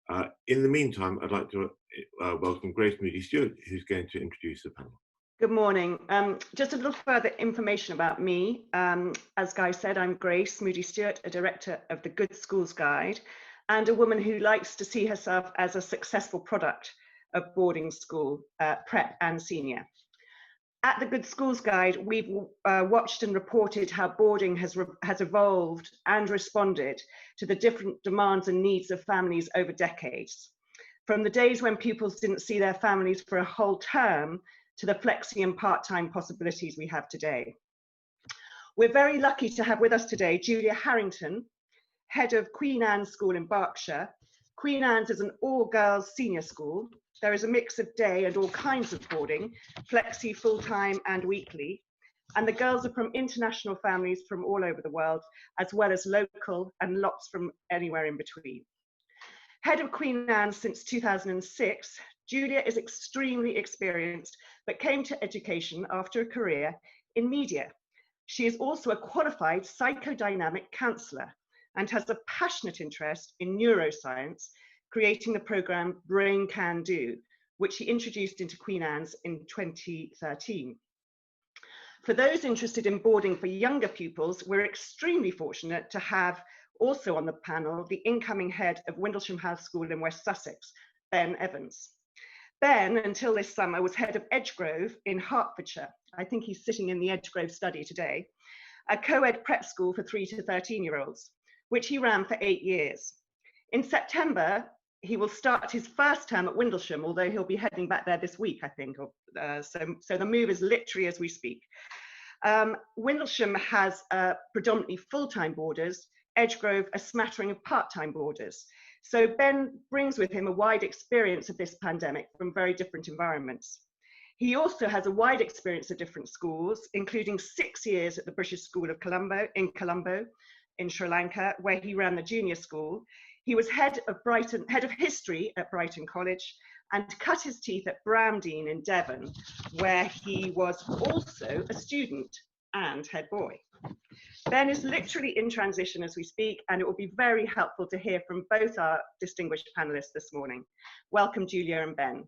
In the meantime, I'd like to welcome Grace Moody-Stuart, who's going to introduce the panel. Good morning. Just a little further information about me. As Guy said, I'm Grace Moody-Stuart, a director of the Good Schools Guide, and a woman who likes to see herself as a successful product of boarding school, prep and senior. At the Good Schools Guide, we've watched and reported how boarding has evolved and responded to the different demands and needs of families over decades. From the days when pupils didn't see their families for a whole term to the flexi and part-time possibilities we have today. We're very lucky to have with us today Julia Harrington, head of Queen Anne's School in Berkshire. Queen Anne's is an all-girls senior school. There is a mix of day and all kinds of boarding, flexi, full-time and weekly. And the girls are from international families from all over the world, as well as local and lots from anywhere in between. Head of Queen Anne's since 2006, Julia is extremely experienced, but came to education after a career in media. She is also a qualified psychodynamic counsellor and has a passionate interest in neuroscience, creating the program Brain Can Do, which she introduced into Queen Anne's in 2013. For those interested in boarding for younger pupils, we're extremely fortunate to have also on the panel the incoming head of Windlesham House School in West Sussex, Ben Evans. Ben, until this summer, was head of Edgegrove in Hertfordshire. I think he's sitting in the Edgegrove study today, a co-ed prep school for 3 to 13-year-olds, which he ran for 8 years. In September, he will start his first term at Windlesham, although he'll be heading back there this week, I think. So the move is literally as we speak. Windlesham has predominantly full-time boarders, Edgegrove a smattering of part-time boarders. So Ben brings with him a wide experience of this pandemic from very different environments. He also has a wide experience of different schools, including 6 years at the British School of Colombo in Sri Lanka, where he ran the junior school. He was head of history at Brighton College, and cut his teeth at Bramdean in Devon, where he was also a student and head boy. Ben is literally in transition as we speak, and it will be very helpful to hear from both our distinguished panelists this morning. Welcome, Julia and Ben.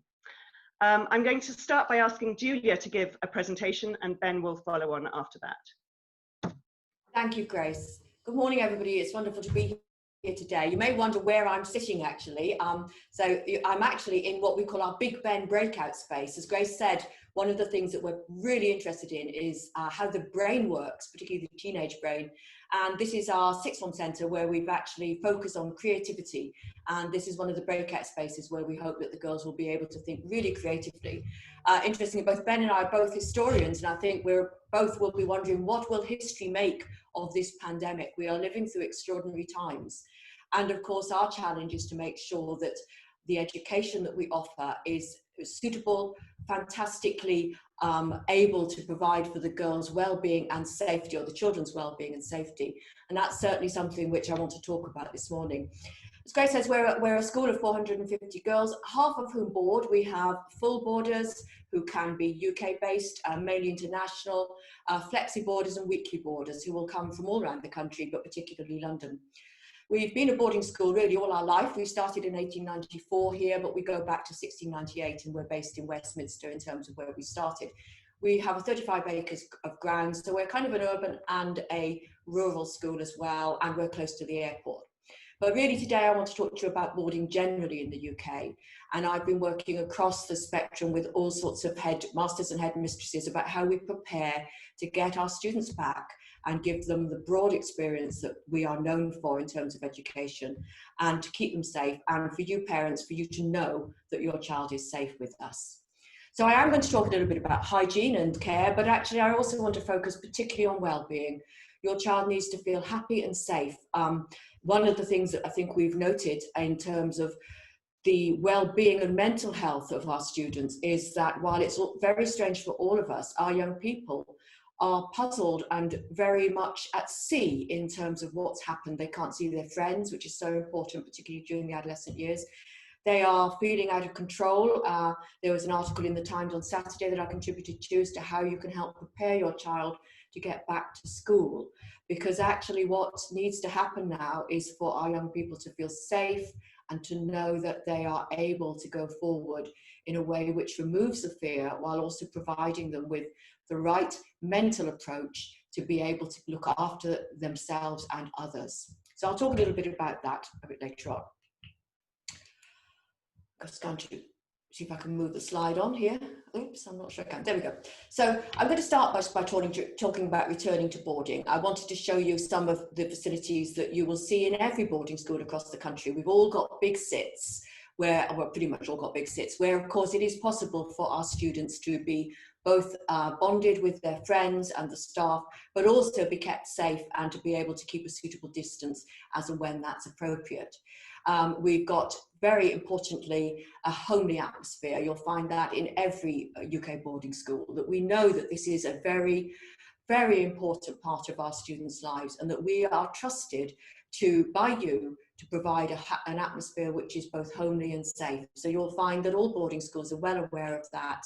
I'm going to start by asking Julia to give a presentation, and Ben will follow on after that. Thank you, Grace. Good morning, everybody. It's wonderful to be here today. You may wonder where I'm sitting actually. So I'm actually in what we call our Big Ben breakout space. As Grace said, one of the things that we're really interested in is how the brain works, particularly the teenage brain. And this is our sixth form centre where we've actually focused on creativity. And this is one of the breakout spaces where we hope that the girls will be able to think really creatively. Interestingly, both Ben and I are both historians, and I think we're both will be wondering, what will history make of this pandemic? We are living through extraordinary times. And of course, our challenge is to make sure that the education that we offer is suitable, fantastically able to provide for the girls' well-being and safety, or the children's well-being and safety. And that's certainly something which I want to talk about this morning. As Grace says, we're a school of 450 girls, half of whom board. We have full boarders who can be UK-based, mainly international, flexi boarders and weekly boarders who will come from all around the country, but particularly London. We've been a boarding school really all our life. We started in 1894 here, but we go back to 1698 and we're based in Westminster in terms of where we started. We have 35 acres of ground, so we're kind of an urban and a rural school as well, and we're close to the airport. But really today I want to talk to you about boarding generally in the UK. And I've been working across the spectrum with all sorts of headmasters and headmistresses about how we prepare to get our students back and give them the broad experience that we are known for in terms of education, and to keep them safe, and for you parents, for you to know that your child is safe with us. So I am going to talk a little bit about hygiene and care, but actually I also want to focus particularly on well-being. Your child needs to feel happy and safe. One of the things that I think we've noted in terms of the well-being and mental health of our students is that while it's very strange for all of us, our young people are puzzled and very much at sea in terms of what's happened. They can't see their friends, which is so important, particularly during the adolescent years. They are feeling out of control. There was an article in the Times on Saturday that I contributed to as to how you can help prepare your child to get back to school. Because actually what needs to happen now is for our young people to feel safe and to know that they are able to go forward in a way which removes the fear, while also providing them with the right mental approach to be able to look after themselves and others. So I'll talk a little bit about that a bit later on. I'm just going to see if I can move the slide on here. Oops, I'm not sure I can. There we go. So I'm going to start by talking about returning to boarding. I wanted to show you some of the facilities that you will see in every boarding school across the country. We've all got big sits where, well, pretty much all got big sits, where of course it is possible for our students to be both bonded with their friends and the staff, but also be kept safe and to be able to keep a suitable distance as and when that's appropriate. We've got, very importantly, a homely atmosphere. You'll find that in every UK boarding school, that we know that this is a very, very important part of our students' lives, and that we are trusted by you to provide an atmosphere which is both homely and safe. So you'll find that all boarding schools are well aware of that.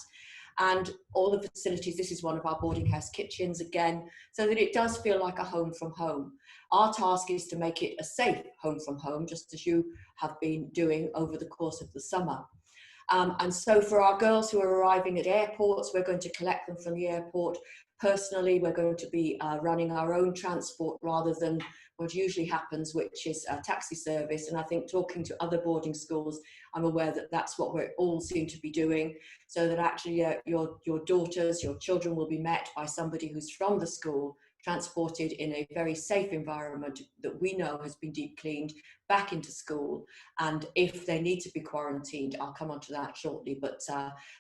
And all the facilities, this is one of our boarding house kitchens again, so that it does feel like a home from home. Our task is to make it a safe home from home, just as you have been doing over the course of the summer. And so for our girls who are arriving at airports, we're going to collect them from the airport. Personally, we're going to be running our own transport rather than what usually happens, which is a taxi service. And I think talking to other boarding schools, I'm aware that that's what we all seem to be doing, so that actually your daughters, your children will be met by somebody who's from the school, transported in a very safe environment that we know has been deep cleaned, back into school. And if they need to be quarantined, I'll come on to that shortly, but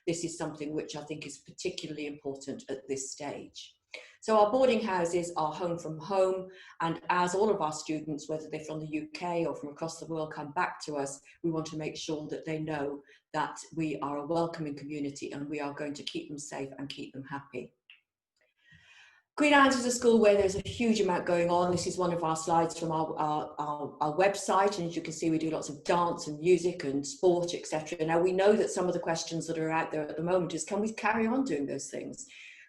this is something which I think is particularly important at this stage. So our boarding houses are home from home, and as all of our students, whether they're from the UK or from across the world, come back to us, we want to make sure that they know that we are a welcoming community and we are going to keep them safe and keep them happy. Queen Anne's is a school where there's a huge amount going on. This is one of our slides from our website, and as you can see, we do lots of dance and music and sport, etc. Now, we know that some of the questions that are out there at the moment is, can we carry on doing those things?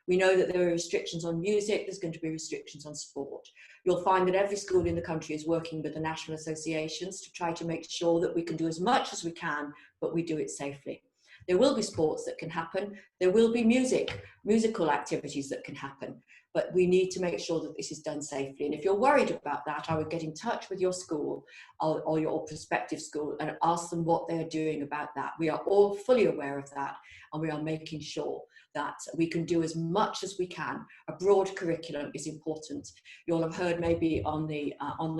We know that there are restrictions on music, there's going to be restrictions on sport. You'll find that every school in the country is working with the national associations to try to make sure that we can do as much as we can, but we do it safely. There will be sports that can happen. There will be musical activities that can happen, but we need to make sure that this is done safely. And if you're worried about that, I would get in touch with your school or your prospective school and ask them what they're doing about that. We are all fully aware of that, and we are making sure that we can do as much as we can. A broad curriculum is important. You'll have heard maybe on the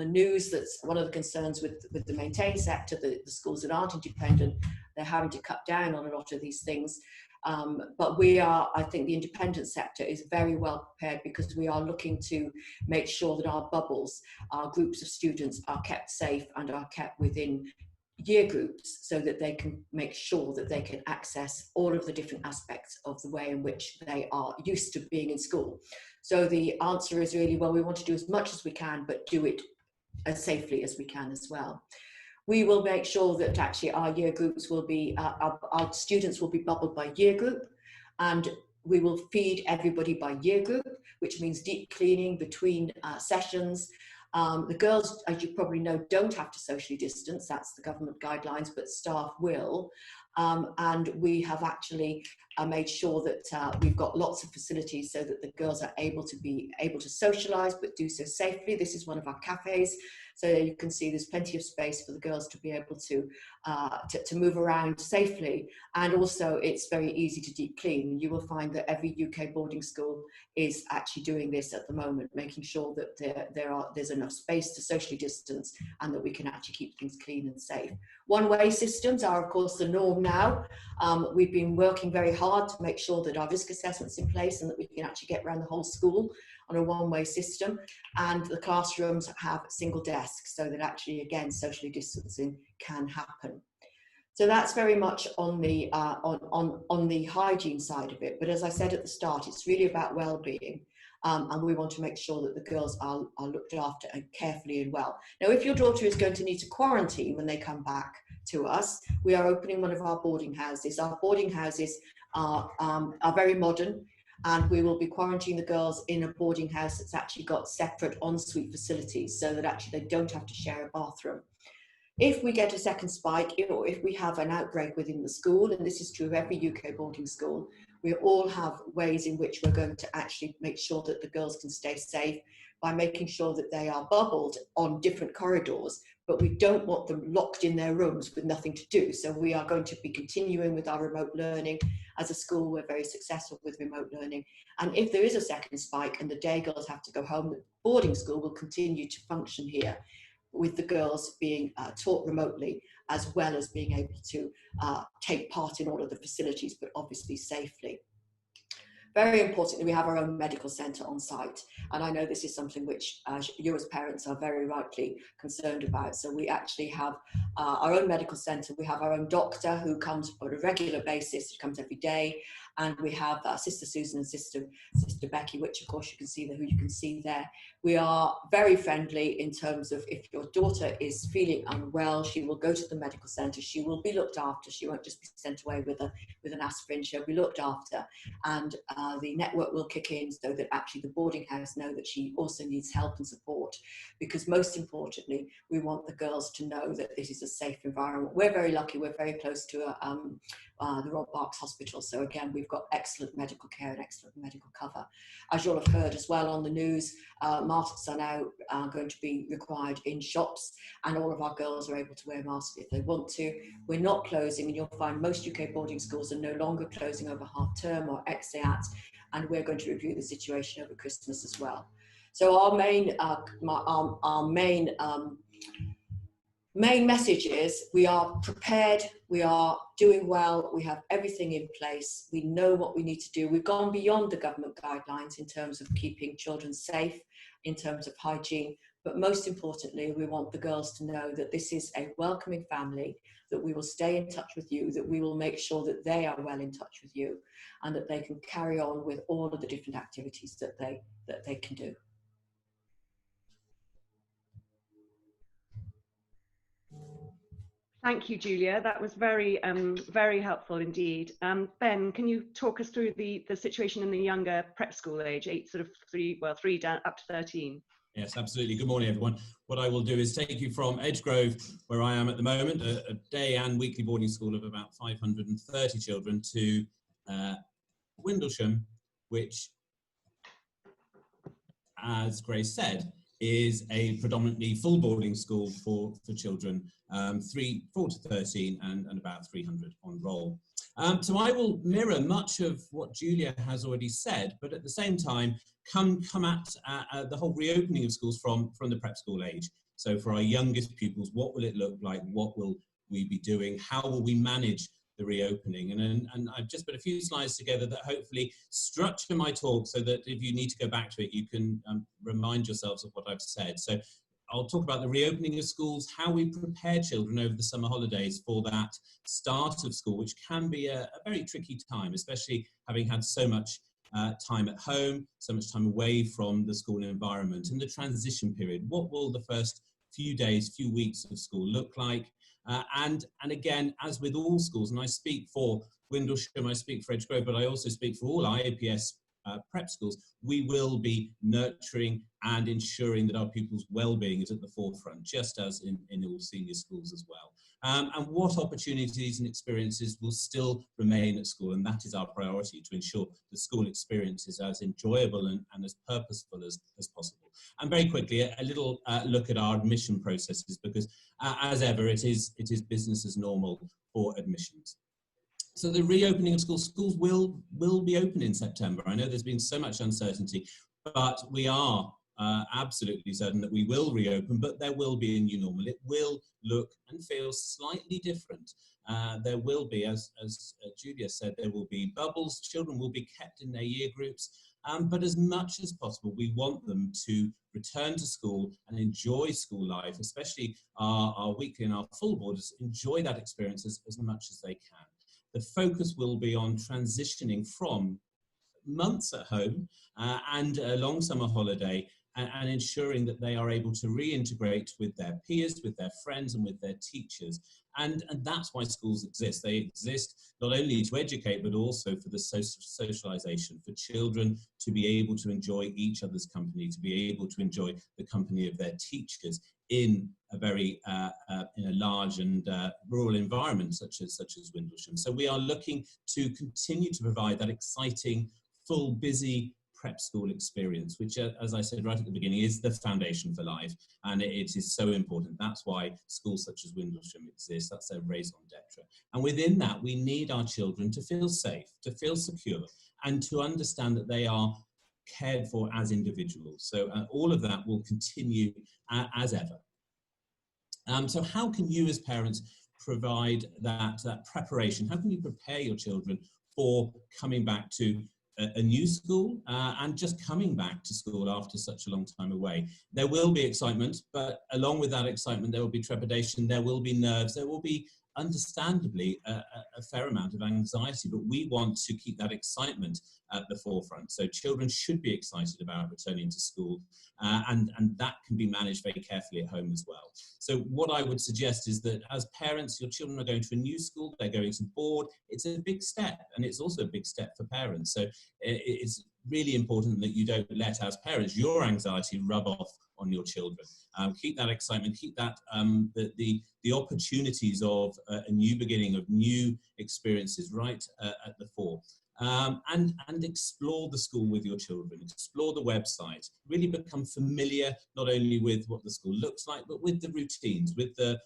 news that's one of the concerns with the maintained sector, the schools that aren't independent, they're having to cut down on a lot of these things. But I think the independent sector is very well prepared, because we are looking to make sure that our bubbles, our groups of students, are kept safe and are kept within year groups, so that they can make sure that they can access all of the different aspects of the way in which they are used to being in school. So the answer is really, well, we want to do as much as we can, but do it as safely as we can as well. We will make sure that actually our year groups will be, our students will be bubbled by year group, and we will feed everybody by year group, which means deep cleaning between sessions. The girls, as you probably know, don't have to socially distance, that's the government guidelines, but staff will. And we have actually made sure that we've got lots of facilities so that the girls are able to socialise, but do so safely. This is one of our cafes. So you can see there's plenty of space for the girls to be able to move around safely. And also it's very easy to deep clean. You will find that every UK boarding school is actually doing this at the moment, making sure that there's enough space to socially distance and that we can actually keep things clean and safe. One-way systems are of course the norm now. We've been working very hard to make sure that our risk assessment's in place and that we can actually get around the whole school on a one-way system, and the classrooms have single desks so that actually again socially distancing can happen. So that's very much on the hygiene side of it. But as I said at the start, it's really about well-being, and we want to make sure that the girls are looked after and carefully and well. Now, if your daughter is going to need to quarantine when they come back to us, we are opening one of our boarding houses. Our boarding houses are very modern, and we will be quarantining the girls in a boarding house that's actually got separate ensuite facilities so that actually they don't have to share a bathroom. If we get a second spike, or if we have an outbreak within the school, and this is true of every UK boarding school, we all have ways in which we're going to actually make sure that the girls can stay safe by making sure that they are bubbled on different corridors, but we don't want them locked in their rooms with nothing to do. So we are going to be continuing with our remote learning. As a school, we're very successful with remote learning. And if there is a second spike and the day girls have to go home, the boarding school will continue to function here, with the girls being taught remotely, as well as being able to take part in all of the facilities, but obviously safely. Very importantly, we have our own medical centre on site. And I know this is something which you as parents are very rightly concerned about. So we actually have our own medical centre. We have our own doctor who comes on a regular basis, who comes every day. And we have Sister Susan and Sister Becky, which of course you can see there, who you can see there. We are very friendly in terms of if your daughter is feeling unwell, she will go to the medical centre. She will be looked after. She won't just be sent away with an aspirin. She'll be looked after. And the network will kick in so that actually the boarding house know that she also needs help and support, because most importantly, we want the girls to know that this is a safe environment. We're very lucky, we're very close to the Rob Barks Hospital, so again we've got excellent medical care and excellent medical cover. As you'll have heard as well on the news, masks are now going to be required in shops, and all of our girls are able to wear masks if they want to. We're not closing, and you'll find most UK boarding schools are no longer closing over half term or exeat, and we're going to review the situation over Christmas as well. So our main message is we are prepared, we are doing well, we have everything in place, we know what we need to do. We've gone beyond the government guidelines in terms of keeping children safe, in terms of hygiene, but most importantly, we want the girls to know that this is a welcoming family, that we will stay in touch with you, that we will make sure that they are well in touch with you, and that they can carry on with all of the different activities that they can do. Thank you, Julia. That was very, very helpful indeed. Ben, can you talk us through the situation in the younger prep school age, three down up to 13? Yes, absolutely. Good morning, everyone. What I will do is take you from Edgegrove, where I am at the moment, a day and weekly boarding school of about 530 children, to Windlesham, which, as Grace said, is a predominantly full boarding school for children, 4 to 13 and about 300 on roll. So I will mirror much of what Julia has already said, but at the same time come at the whole reopening of schools from the prep school age. So for our youngest pupils, what will it look like? What will we be doing? How will we manage the reopening? And I've just put a few slides together that hopefully structure my talk so that if you need to go back to it, you can remind yourselves of what I've said. So I'll talk about the reopening of schools, how we prepare children over the summer holidays for that start of school, which can be a very tricky time, especially having had so much time at home, so much time away from the school environment, and the transition period. What will the first few days, few weeks of school look like? And again, as with all schools, and I speak for Windlesham, I speak for Edgegrove, but I also speak for all IAPS prep schools, we will be nurturing and ensuring that our pupils' well-being is at the forefront, just as in all senior schools as well. And what opportunities and experiences will still remain at school, and that is our priority, to ensure the school experience is as enjoyable and as purposeful as possible. And very quickly, a little look at our admission processes, because as ever, it is business as normal for admissions. So the reopening of schools will be open in September. I know there's been so much uncertainty, but we are absolutely certain that we will reopen, but there will be a new normal. It will look and feel slightly different. There will be, as Julia said, there will be bubbles. Children will be kept in their year groups, but as much as possible, we want them to return to school and enjoy school life, especially our weekly and our full boarders, enjoy that experience as much as they can. The focus will be on transitioning from months at home and a long summer holiday and ensuring that they are able to reintegrate with their peers, with their friends and with their teachers. And that's why schools exist. They exist not only to educate, but also for the socialization, for children to be able to enjoy each other's company, to be able to enjoy the company of their teachers in a very in a large and rural environment such as Windlesham. So we are looking to continue to provide that exciting, full, busy prep school experience, which, as I said right at the beginning, is the foundation for life, and it is so important. That's why schools such as Windlesham exist. That's their raison d'etre. And within that, we need our children to feel safe, to feel secure, and to understand that they are cared for as individuals. So all of that will continue as ever. So how can you as parents provide that preparation? How can you prepare your children for coming back to a new school and just coming back to school after such a long time away? There will be excitement, but along with that excitement, there will be trepidation, there will be nerves, there will be understandably a fair amount of anxiety, but we want to keep that excitement at the forefront. So children should be excited about returning to school, and that can be managed very carefully at home as well. So what I would suggest is that as parents, your children are going to a new school, they're going to board. It's a big step, and it's also a big step for parents. So it's really important that you don't let, as parents, your anxiety rub off on your children. Keep that excitement, keep that the opportunities of a new beginning, of new experiences right at the fore. And explore the school with your children, explore the website, really become familiar not only with what the school looks like, but with the routines, with the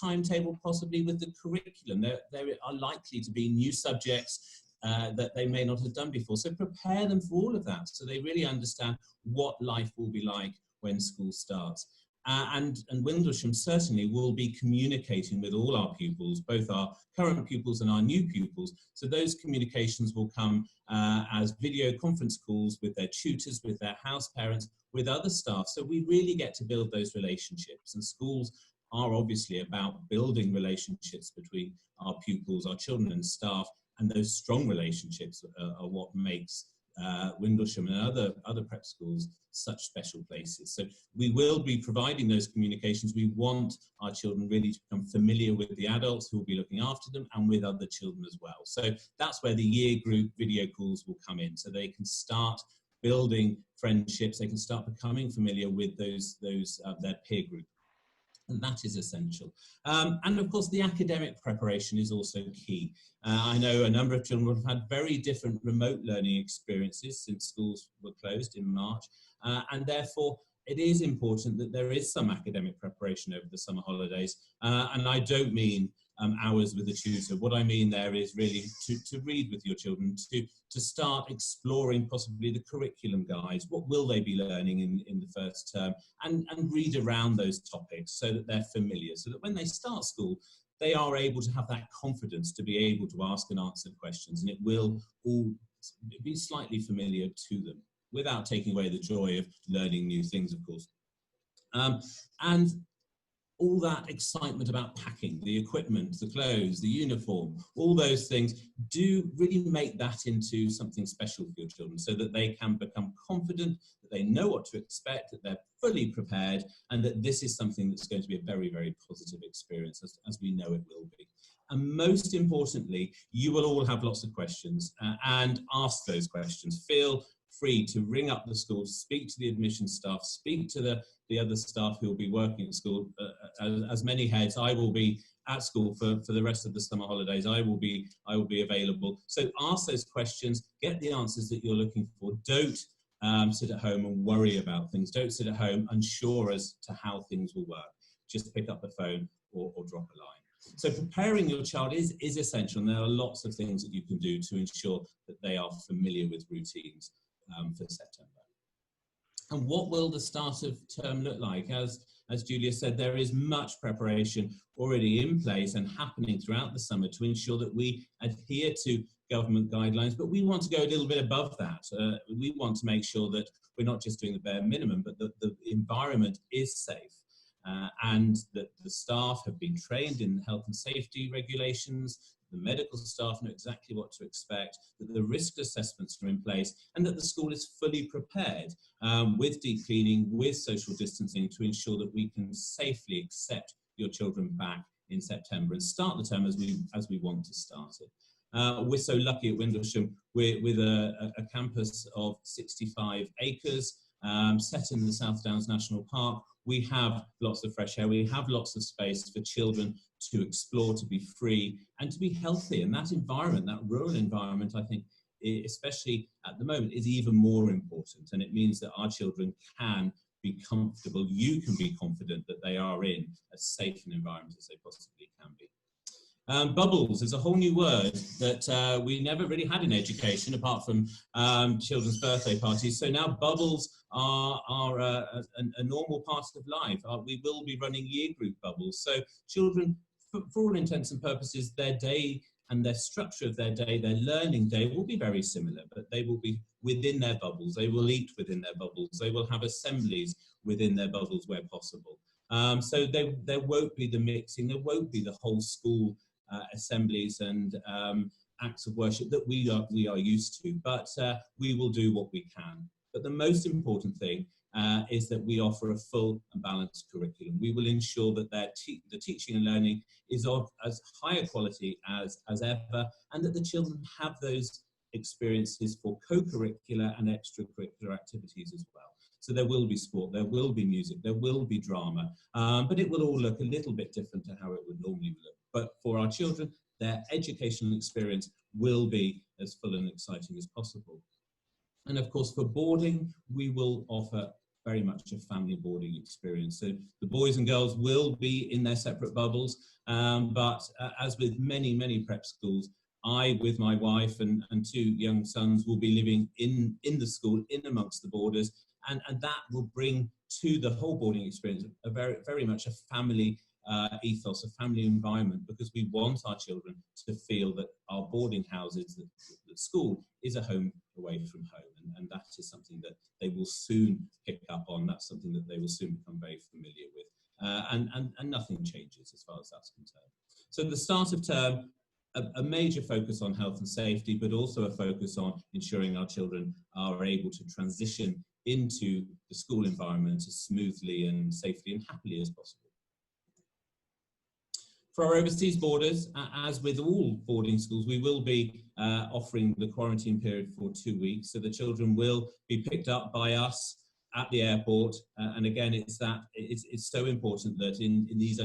timetable, possibly with the curriculum. There are likely to be new subjects that they may not have done before. So prepare them for all of that so they really understand what life will be like when school starts. And Windlesham certainly will be communicating with all our pupils, both our current pupils and our new pupils. So those communications will come as video conference calls with their tutors, with their house parents, with other staff. So we really get to build those relationships. And schools are obviously about building relationships between our pupils, our children and staff, and those strong relationships are what makes Windlesham and other prep schools such special places. So we will be providing those communications. We want our children really to become familiar with the adults who will be looking after them and with other children as well. So that's where the year group video calls will come in, so they can start building friendships, they can start becoming familiar with their peer group. And that is essential. And of course, the academic preparation is also key. I know a number of children have had very different remote learning experiences since schools were closed in March. And therefore, it is important that there is some academic preparation over the summer holidays. And I don't mean hours with a tutor. What I mean there is really to read with your children, to start exploring possibly the curriculum guides. What will they be learning in the first term? And read around those topics so that they're familiar, so that when they start school, they are able to have that confidence to be able to ask and answer questions, and it will all be slightly familiar to them, without taking away the joy of learning new things, of course. And all that excitement about packing, the equipment, the clothes, the uniform, all those things, do really make that into something special for your children so that they can become confident, that they know what to expect, that they're fully prepared, and that this is something that's going to be a very, very positive experience, as we know it will be. And most importantly, you will all have lots of questions and ask those questions. Feel free to ring up the school, speak to the admission staff, speak to the other staff who will be working at school. As many heads, I will be at school for the rest of the summer holidays. I will be available. So ask those questions, get the answers that you're looking for. Don't sit at home and worry about things. Don't sit at home unsure as to how things will work. Just pick up the phone or drop a line. So preparing your child is essential, and there are lots of things that you can do to ensure that they are familiar with routines for September. And what will the start of term look like? As Julia said, there is much preparation already in place and happening throughout the summer to ensure that we adhere to government guidelines, but we want to go a little bit above that. We want to make sure that we're not just doing the bare minimum, but that the environment is safe. And that the staff have been trained in health and safety regulations, the medical staff know exactly what to expect, that the risk assessments are in place, and that the school is fully prepared with deep cleaning, with social distancing, to ensure that we can safely accept your children back in September and start the term as we want to start it. We're so lucky at Windlesham with a campus of 65 acres, set in the South Downs National Park. We have lots of fresh air, we have lots of space for children to explore, to be free and to be healthy. And that environment, that rural environment, I think, especially at the moment, is even more important. And it means that our children can be comfortable, you can be confident that they are in as safe an environment as they possibly can be. Bubbles is a whole new word that we never really had in education, apart from children's birthday parties. So now bubbles are a normal part of life. We will be running year group bubbles. So children, for all intents and purposes, their day and their structure of their day, their learning day will be very similar, but they will be within their bubbles. They will eat within their bubbles. They will have assemblies within their bubbles where possible. So there won't be the mixing, there won't be the whole school assemblies and acts of worship that we are used to, but we will do what we can. But the most important thing is that we offer a full and balanced curriculum. We will ensure that the teaching and learning is of as high a quality as ever, and that the children have those experiences for co-curricular and extracurricular activities as well. So there will be sport, there will be music, there will be drama, but it will all look a little bit different to how it would normally look. But for our children, their educational experience will be as full and exciting as possible. And of course, for boarding, we will offer very much a family boarding experience. So the boys and girls will be in their separate bubbles, but as with many prep schools, I, with my wife and 2 young sons, will be living in the school, in amongst the boarders, and that will bring to the whole boarding experience a very much a family ethos, a family environment, because we want our children to feel that our boarding houses, the school, is a home away from home, and that is something that they will soon pick up on. That's something that they will soon become very familiar with, and nothing changes as far as that's concerned. So at the start of term, a major focus on health and safety, but also a focus on ensuring our children are able to transition into the school environment as smoothly and safely and happily as possible. For our overseas boarders, as with all boarding schools, we will be offering the quarantine period for 2 weeks. So the children will be picked up by us at the airport. And again, it's so important that in these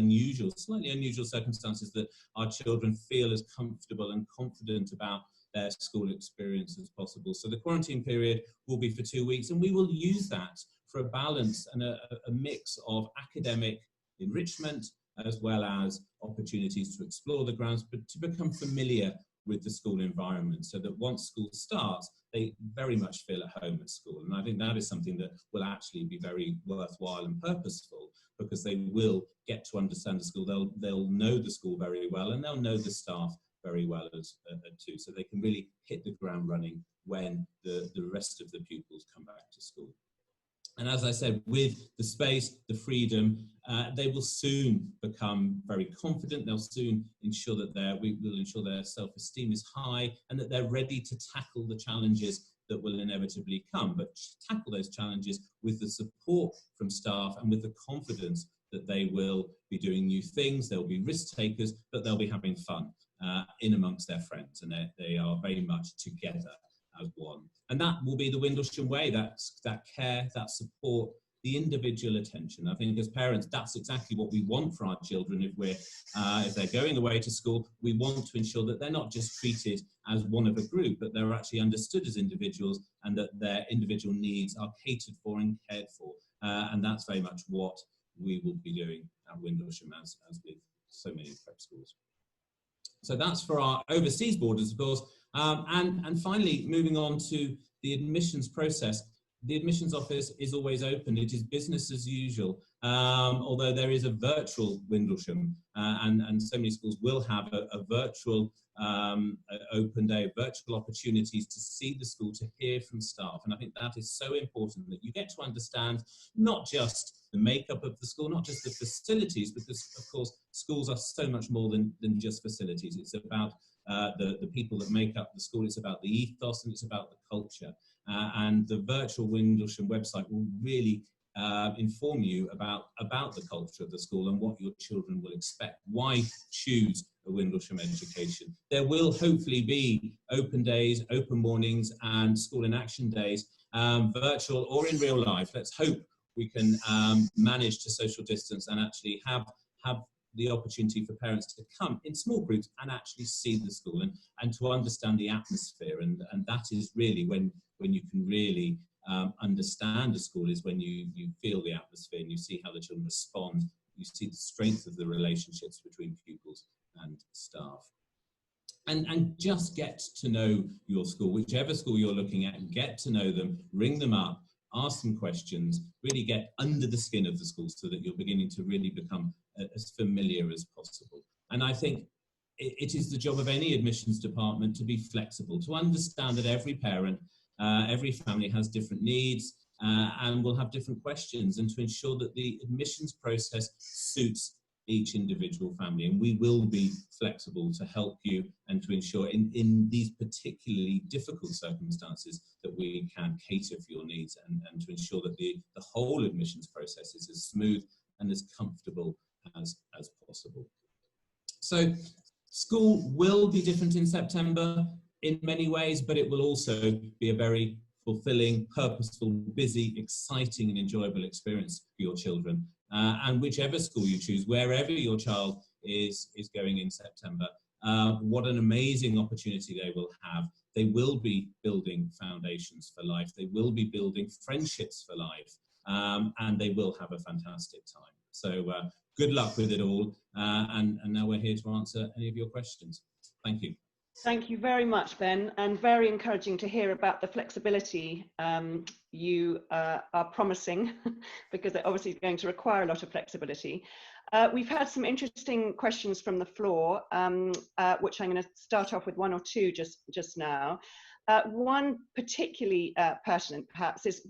slightly unusual circumstances, that our children feel as comfortable and confident about their school experience as possible. So the quarantine period will be for 2 weeks, and we will use that for a balance and a mix of academic enrichment, as well as opportunities to explore the grounds, but to become familiar with the school environment, so that once school starts, they very much feel at home at school. And I think that is something that will actually be very worthwhile and purposeful, because they will get to understand the school, they'll know the school very well, and they'll know the staff very well too, so they can really hit the ground running when the rest of the pupils come back to school. And as I said, with the space, the freedom, they will soon become very confident. They'll soon ensure that we will ensure their self-esteem is high, and that they're ready to tackle the challenges that will inevitably come, but tackle those challenges with the support from staff and with the confidence that they will be doing new things. They'll be risk takers, but they'll be having fun in amongst their friends, and they are very much together as one. And that will be the Windlesham way, that care, that support, the individual attention. I think as parents, that's exactly what we want for our children. If they're going away to school, we want to ensure that they're not just treated as one of a group, but they're actually understood as individuals, and that their individual needs are catered for and cared for. And that's very much what we will be doing at Windlesham, as with so many prep schools. So that's for our overseas boarders, of course. And finally, moving on to the admissions process. The admissions office is always open. It is business as usual, although there is a virtual Windlesham, and so many schools will have a virtual open day, virtual opportunities to see the school, to hear from staff. And I think that is so important, that you get to understand not just the makeup of the school, not just the facilities, because of course schools are so much more than just facilities. It's about the people that make up the school, it's about the ethos, and it's about the culture. And the virtual Windlesham website will really inform you about the culture of the school and what your children will expect. Why choose a Windlesham education? There will hopefully be open days, open mornings, and school in action days. virtual or in real life. Let's hope we can manage to social distance and actually have the opportunity for parents to come in small groups and actually see the school and to understand the atmosphere. And that is really when you can really understand a school, is when you feel the atmosphere and you see how the children respond. You see the strength of the relationships between pupils and staff. And just get to know your school, whichever school you're looking at, get to know them, ring them up, ask them questions, really get under the skin of the school so that you're beginning to really become as familiar as possible. And I think it is the job of any admissions department to be flexible, to understand that every parent, every family has different needs and will have different questions, and to ensure that the admissions process suits each individual family. And we will be flexible to help you and to ensure in these particularly difficult circumstances that we can cater for your needs and to ensure that the whole admissions process is as smooth and as comfortable as possible. So school will be different in September in many ways, but it will also be a very fulfilling, purposeful, busy, exciting and enjoyable experience for your children. And whichever school you choose, wherever your child is going in September, what an amazing opportunity they will have. They will be building foundations for life. They will be building friendships for life. And they will have a fantastic time. So good luck with it all. And now we're here to answer any of your questions. Thank you. Thank you very much, Ben, and very encouraging to hear about the flexibility you are promising, because it obviously is going to require a lot of flexibility. We've had some interesting questions from the floor, which I'm going to start off with one or two just now. One particularly pertinent, perhaps, is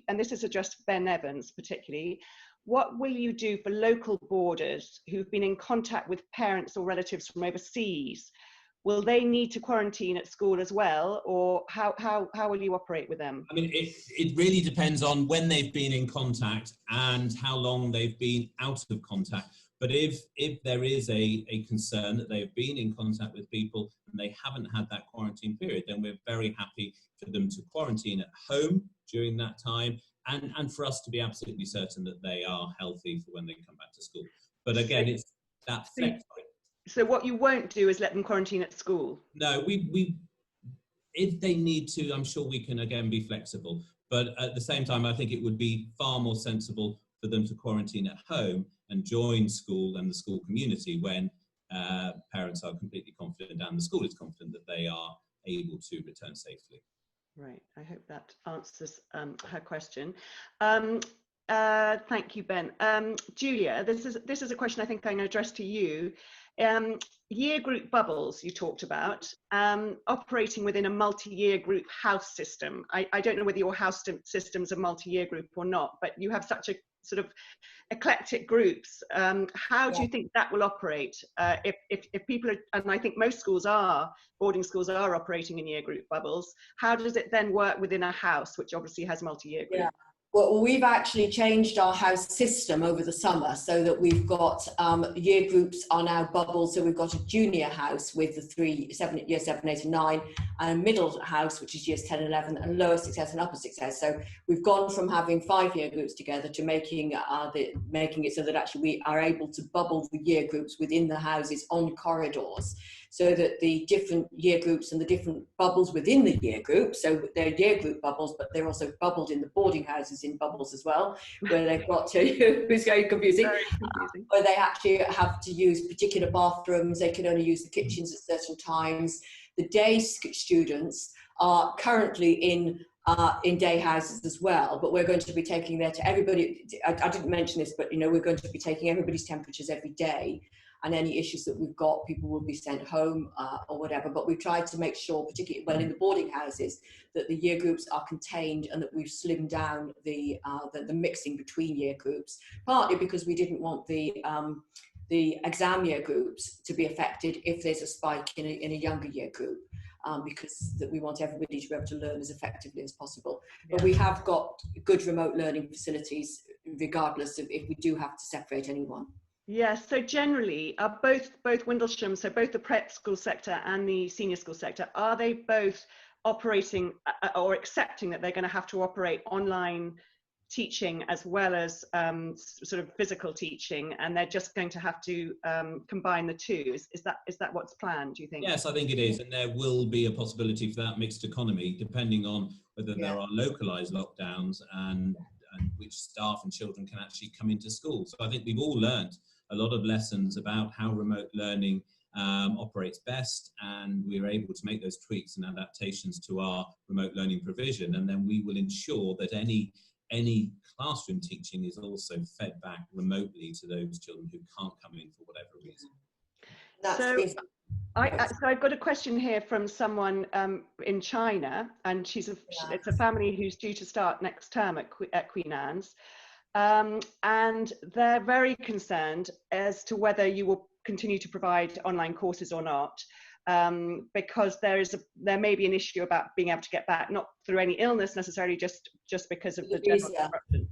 and this is addressed to Ben Evans particularly, what will you do for local boarders who've been in contact with parents or relatives from overseas? Will they need to quarantine at school as well, or how will you operate with them? I mean, it really depends on when they've been in contact and how long they've been out of contact. But if there is a concern that they've been in contact with people and they haven't had that quarantine period, then we're very happy for them to quarantine at home during that time and for us to be absolutely certain that they are healthy for when they come back to school. But again, it's that flex. So what you won't do is let them quarantine at school? No, we if they need to, I'm sure we can again be flexible. But at the same time, I think it would be far more sensible for them to quarantine at home and join school and the school community when parents are completely confident and the school is confident that they are able to return safely. Right, I hope that answers her question. Thank you, Ben. Julia, this is a question I think I'm going to address to you. Year group bubbles you talked about, operating within a multi-year group house system. I don't know whether your house system's a multi-year group or not, but you have such a sort of eclectic groups. How do you think that will operate if people are, and I think most schools boarding schools are operating in year group bubbles, how does it then work within a house, which obviously has multi-year groups? Yeah. Well, we've actually changed our house system over the summer so that we've got year groups are now bubbles. So we've got a junior house with the year 7, 8 and 9, and a middle house, which is years 10 and 11, and lower success and upper success. So we've gone from having 5 year groups together to making it so that actually we are able to bubble the year groups within the houses on corridors, so that the different year groups and the different bubbles within the year group, so they're year group bubbles, but they're also bubbled in the boarding houses in bubbles as well, where they've got to, it's very confusing, where they actually have to use particular bathrooms, they can only use the kitchens at certain times. The day students are currently in day houses as well, but we're going to be taking there to everybody. I didn't mention this, but we're going to be taking everybody's temperatures every day, and any issues that we've got, people will be sent home or whatever. But we've tried to make sure, particularly when in the boarding houses, that the year groups are contained and that we've slimmed down the mixing between year groups, partly because we didn't want the exam year groups to be affected if there's a spike in a younger year group, because we want everybody to be able to learn as effectively as possible. Yeah. But we have got good remote learning facilities, regardless of if we do have to separate anyone. Yes, so generally, both Windlesham, so both the prep school sector and the senior school sector, are they both operating or accepting that they're going to have to operate online teaching as well as sort of physical teaching, and they're just going to have to combine the two. Is that what's planned, do you think? Yes, I think it is, and there will be a possibility for that mixed economy, depending on whether there are localised lockdowns and which staff and children can actually come into school. So I think we've all learned a lot of lessons about how remote learning operates best, and we're able to make those tweaks and adaptations to our remote learning provision, and then we will ensure that any classroom teaching is also fed back remotely to those children who can't come in for whatever reason. So I've got a question here from someone in China, and it's a family who's due to start next term at Queen Anne's, and they're very concerned as to whether you will continue to provide online courses or not, because there may be an issue about being able to get back, not through any illness necessarily, just because of the general disruption.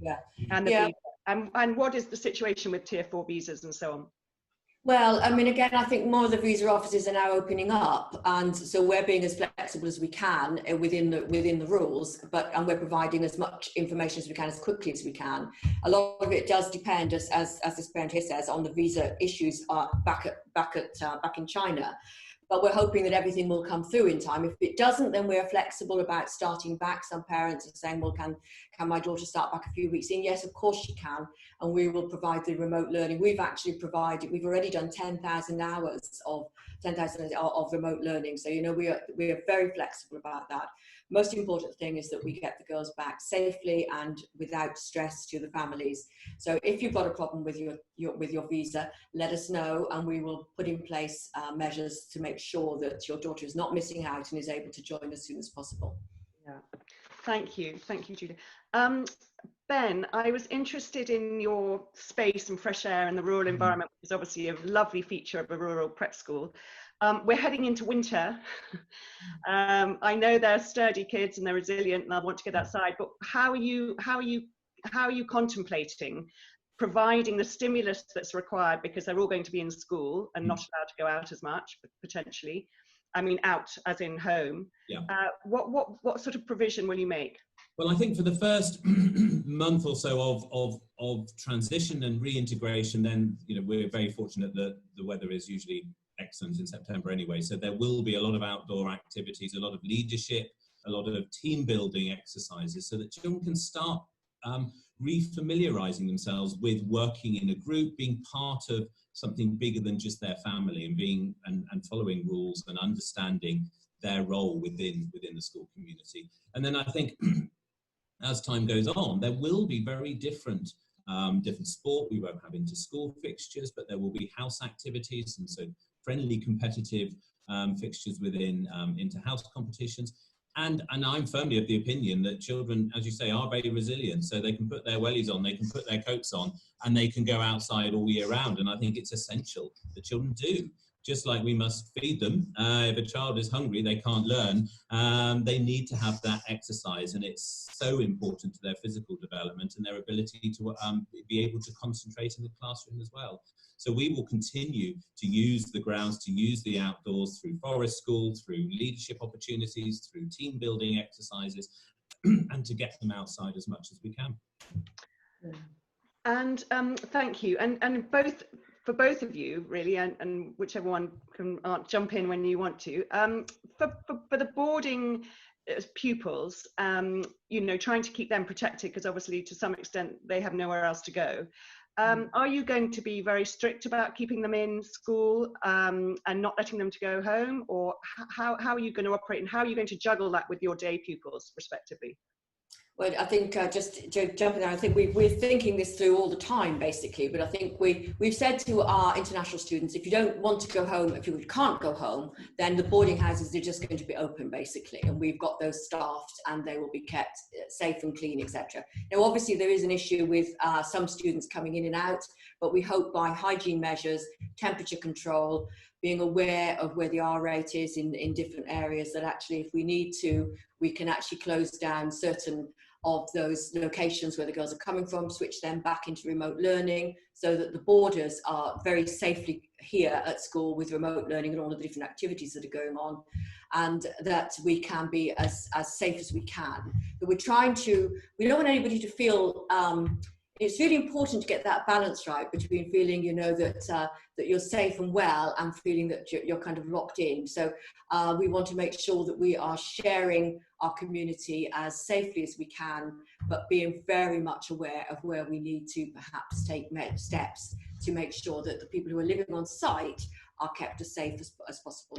And the visa. And what is the situation with Tier 4 visas and so on? Well, I mean, again, I think more of the visa offices are now opening up, and so we're being as flexible as we can within the rules, and we're providing as much information as we can, as quickly as we can. A lot of it does depend, as this parent here says, on the visa issues back in China. But we're hoping that everything will come through in time. If it doesn't, then we're flexible about starting back. Some parents are saying, well, can my daughter start back a few weeks in? Yes, of course she can. And we will provide the remote learning. We've already done 10,000 hours of remote learning. So, you know, we are very flexible about that. Most important thing is that we get the girls back safely and without stress to the families. So if you've got a problem with your visa, let us know, and we will put in place measures to make sure that your daughter is not missing out and is able to join as soon as possible. Yeah, thank you, Julie. Ben, I was interested in your space and fresh air and the rural environment, which is obviously a lovely feature of a rural prep school. We're heading into winter. I know they're sturdy kids and they're resilient and I want to get outside, but how are you contemplating providing the stimulus that's required, because they're all going to be in school and not allowed to go out as much, potentially? I mean, out as in home. Yeah. What sort of provision will you make? Well, I think for the first month or so of transition and reintegration, then, you know, we're very fortunate that the weather is usually excellent in September anyway. So there will be a lot of outdoor activities, a lot of leadership, a lot of team building exercises, so that children can start refamiliarizing themselves with working in a group, being part of something bigger than just their family, and being and following rules and understanding their role within the school community. And then I think as time goes on, there will be very different sport. We won't have inter-school fixtures, but there will be house activities, and so friendly competitive fixtures within inter-house competitions. And I'm firmly of the opinion that children, as you say, are very resilient. So they can put their wellies on, they can put their coats on, and they can go outside all year round. And I think it's essential that children do. Just like we must feed them. If a child is hungry, they can't learn. They need to have that exercise, and it's so important to their physical development and their ability to be able to concentrate in the classroom as well. So we will continue to use the grounds, to use the outdoors through forest school, through leadership opportunities, through team building exercises, and to get them outside as much as we can. And thank you. And for both of you, really, and whichever one can jump in when you want to, for the boarding pupils, you know, trying to keep them protected, because obviously to some extent they have nowhere else to go. Are you going to be very strict about keeping them in school and not letting them to go home, or how are you going to operate, and how are you going to juggle that with your day pupils respectively? Well, I think just jumping there, I think we're thinking this through all the time, basically. But I think we've said to our international students, if you don't want to go home, if you can't go home, then the boarding houses are just going to be open, basically. And we've got those staffed, and they will be kept safe and clean, etc. Now, obviously, there is an issue with some students coming in and out, but we hope by hygiene measures, temperature control, being aware of where the R rate is in different areas, that actually, if we need to, we can actually close down certain of those locations where the girls are coming from, switch them back into remote learning, so that the boarders are very safely here at school with remote learning and all of the different activities that are going on, and that we can be as safe as we can. But we don't want anybody to feel, it's really important to get that balance right between feeling, you know, that you're safe and well, and feeling that you're kind of locked in. So we want to make sure that we are sharing our community as safely as we can, but being very much aware of where we need to perhaps take steps to make sure that the people who are living on site are kept as safe as possible.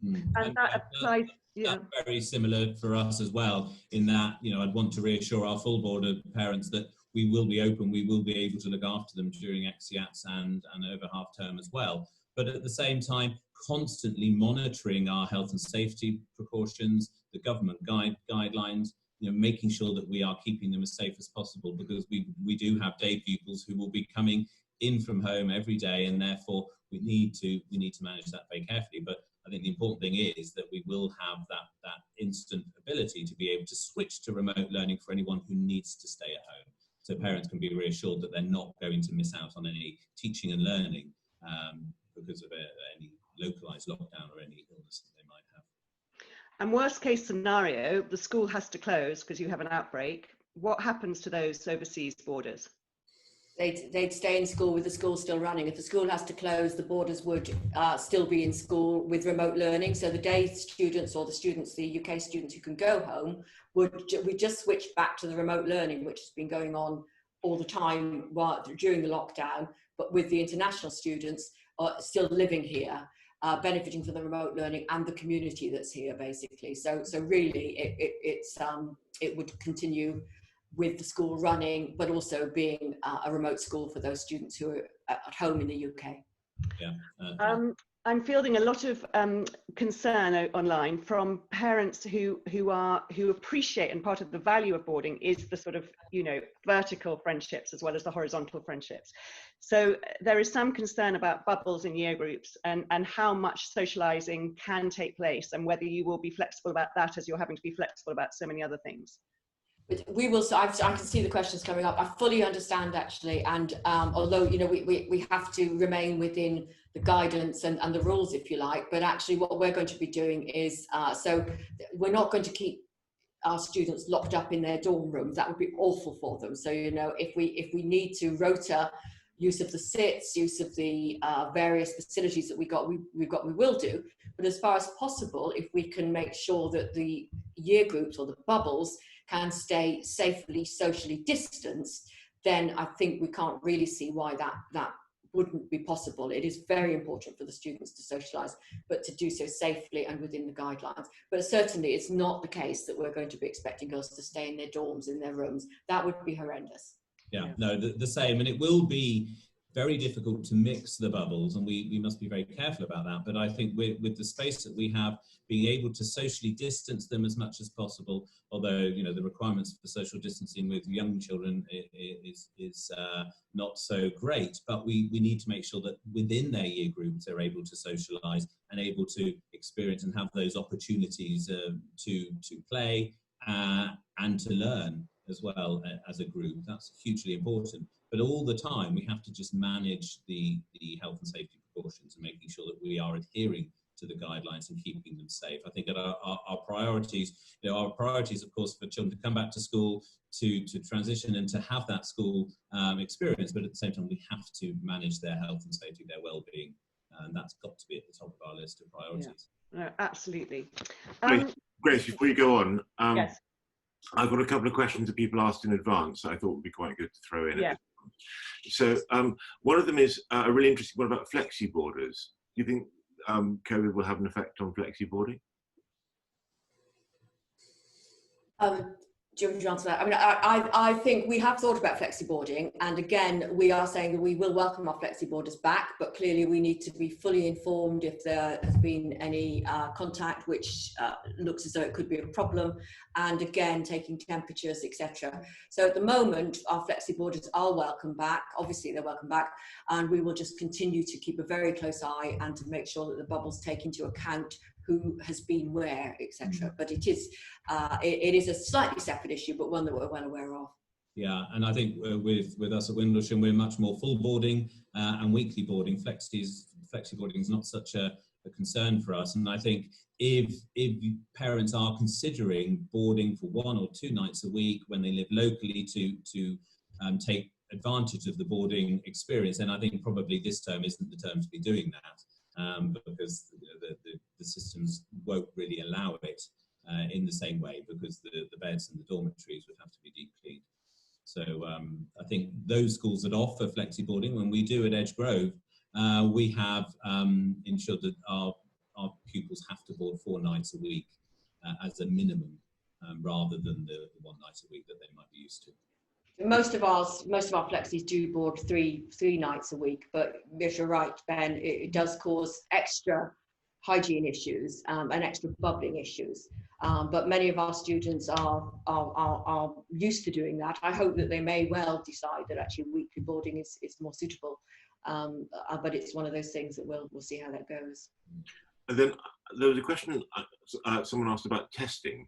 And that applies, yeah. That's very similar for us as well, in that, you know, I'd want to reassure our full board of parents that we will be open, we will be able to look after them during XCATs and over half term as well. But at the same time, constantly monitoring our health and safety precautions, the government guidelines, you know, making sure that we are keeping them as safe as possible, because we do have day pupils who will be coming in from home every day, and therefore we need to manage that very carefully. But I think the important thing is that we will have that instant ability to be able to switch to remote learning for anyone who needs to stay at home. So parents can be reassured that they're not going to miss out on any teaching and learning because of any localised lockdown or any illness that they might have. And worst case scenario, the school has to close because you have an outbreak. What happens to those overseas boarders? They'd stay in school with the school still running. If the school has to close, the boarders would still be in school with remote learning. So the day students, or the UK students who can go home, we just switch back to the remote learning, which has been going on all the time during the lockdown, but with the international students still living here, benefiting from the remote learning and the community that's here, basically. So really, it would continue with the school running, but also being a remote school for those students who are at home in the UK. Yeah. I'm fielding a lot of concern online from parents who appreciate, and part of the value of boarding is the sort of, you know, vertical friendships as well as the horizontal friendships. So there is some concern about bubbles in year groups and how much socializing can take place, and whether you will be flexible about that as you're having to be flexible about so many other things. We will. So I can see the questions coming up. I fully understand, actually, and although, you know, we have to remain within the guidance and the rules, if you like, but actually what we're going to be doing is so we're not going to keep our students locked up in their dorm rooms. That would be awful for them. So, you know, if we need to rota use of the SITs, use of the various facilities that we will do. But as far as possible, if we can make sure that the year groups or the bubbles can stay safely socially distanced, then I think we can't really see why that wouldn't be possible. It is very important for the students to socialise, but to do so safely and within the guidelines. But certainly it's not the case that we're going to be expecting girls to stay in their dorms, in their rooms. That would be horrendous. Yeah, no, the same. And it will be very difficult to mix the bubbles, and we must be very careful about that. But I think with the space that we have, being able to socially distance them as much as possible, although, you know, the requirements for social distancing with young children is not so great, but we need to make sure that within their year groups they're able to socialise and able to experience and have those opportunities to play and to learn as well as a group. That's hugely important. But all the time we have to just manage the health and safety precautions and making sure that we are adhering to the guidelines and keeping them safe. I think that our priorities, you know, our priorities, of course, for children to come back to school, to transition and to have that school experience, but at the same time we have to manage their health and safety, their well-being, and that's got to be at the top of our list of priorities. Yeah. No, absolutely. Grace, before you go on, yes. I've got a couple of questions that people asked in advance that I thought would be quite good to throw in. Yeah. So one of them is a really interesting one about flexi boarders. Do you think COVID will have an effect on flexi boarding? Do you want to answer that? I mean, I think we have thought about flexi boarding, and again, we are saying that we will welcome our flexi boarders back, but clearly we need to be fully informed if there has been any contact which looks as though it could be a problem, and again, taking temperatures, etc. So at the moment, our flexi boarders are welcome back. Obviously, they're welcome back, and we will just continue to keep a very close eye and to make sure that the bubbles take into account who has been where, etc. But it is a slightly separate issue, but one that we're well aware of. Yeah, and I think with us at Windlesham, we're much more full boarding and weekly boarding. Flexi boarding is not such a concern for us. And I think if parents are considering boarding for 1 or 2 nights a week when they live locally to take advantage of the boarding experience, then I think probably this term isn't the term to be doing that, because the systems won't really allow it in the same way, because the beds and the dormitories would have to be deep cleaned. So I think those schools that offer flexi boarding, when we do at Edge Grove, we have ensured that our pupils have to board 4 nights a week as a minimum, rather than the 1 night a week that they might be used to. Most of our flexis do board three nights a week, but if you're right, Ben, it does cause extra hygiene issues and extra bubbling issues. But many of our students are used to doing that. I hope that they may well decide that actually weekly boarding is more suitable. But it's one of those things that we'll see how that goes. And then there was a question someone asked about testing.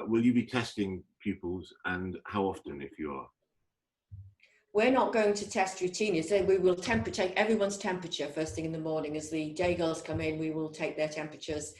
Will you be testing pupils, and how often, if you are? We're not going to test routinely. So we will take everyone's temperature first thing in the morning. As the day girls come in, we will take their temperatures.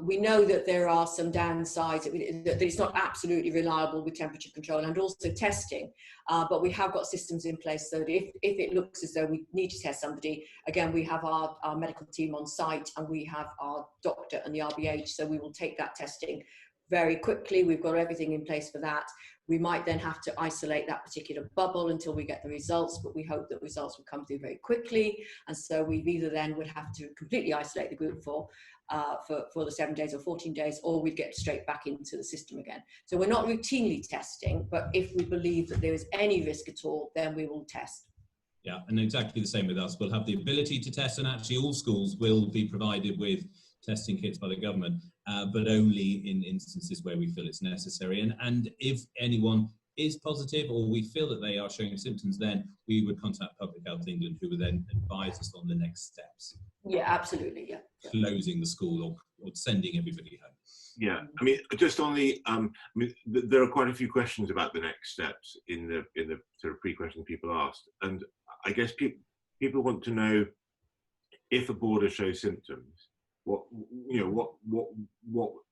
We know that there are some downsides, that it's not absolutely reliable with temperature control and also testing, but we have got systems in place so that if it looks as though we need to test somebody, again, we have our medical team on site, and we have our doctor and the RBH, so we will take that testing very quickly. We've got everything in place for that. We might then have to isolate that particular bubble until we get the results, but we hope that results will come through very quickly. And so we either then would have to completely isolate the group for the 7 days or 14 days, or we'd get straight back into the system again. So we're not routinely testing, but if we believe that there is any risk at all, then we will test. Yeah, and exactly the same with us. We'll have the ability to test, and actually all schools will be provided with testing kits by the government, but only in instances where we feel it's necessary. And if anyone is positive, or we feel that they are showing symptoms, then we would contact Public Health England, who would then advise us on the next steps. Yeah, absolutely. Yeah. Closing the school or sending everybody home. Yeah, I mean, just on the, there are quite a few questions about the next steps in the sort of pre-questions people asked, and I guess people want to know if a boarder shows symptoms, what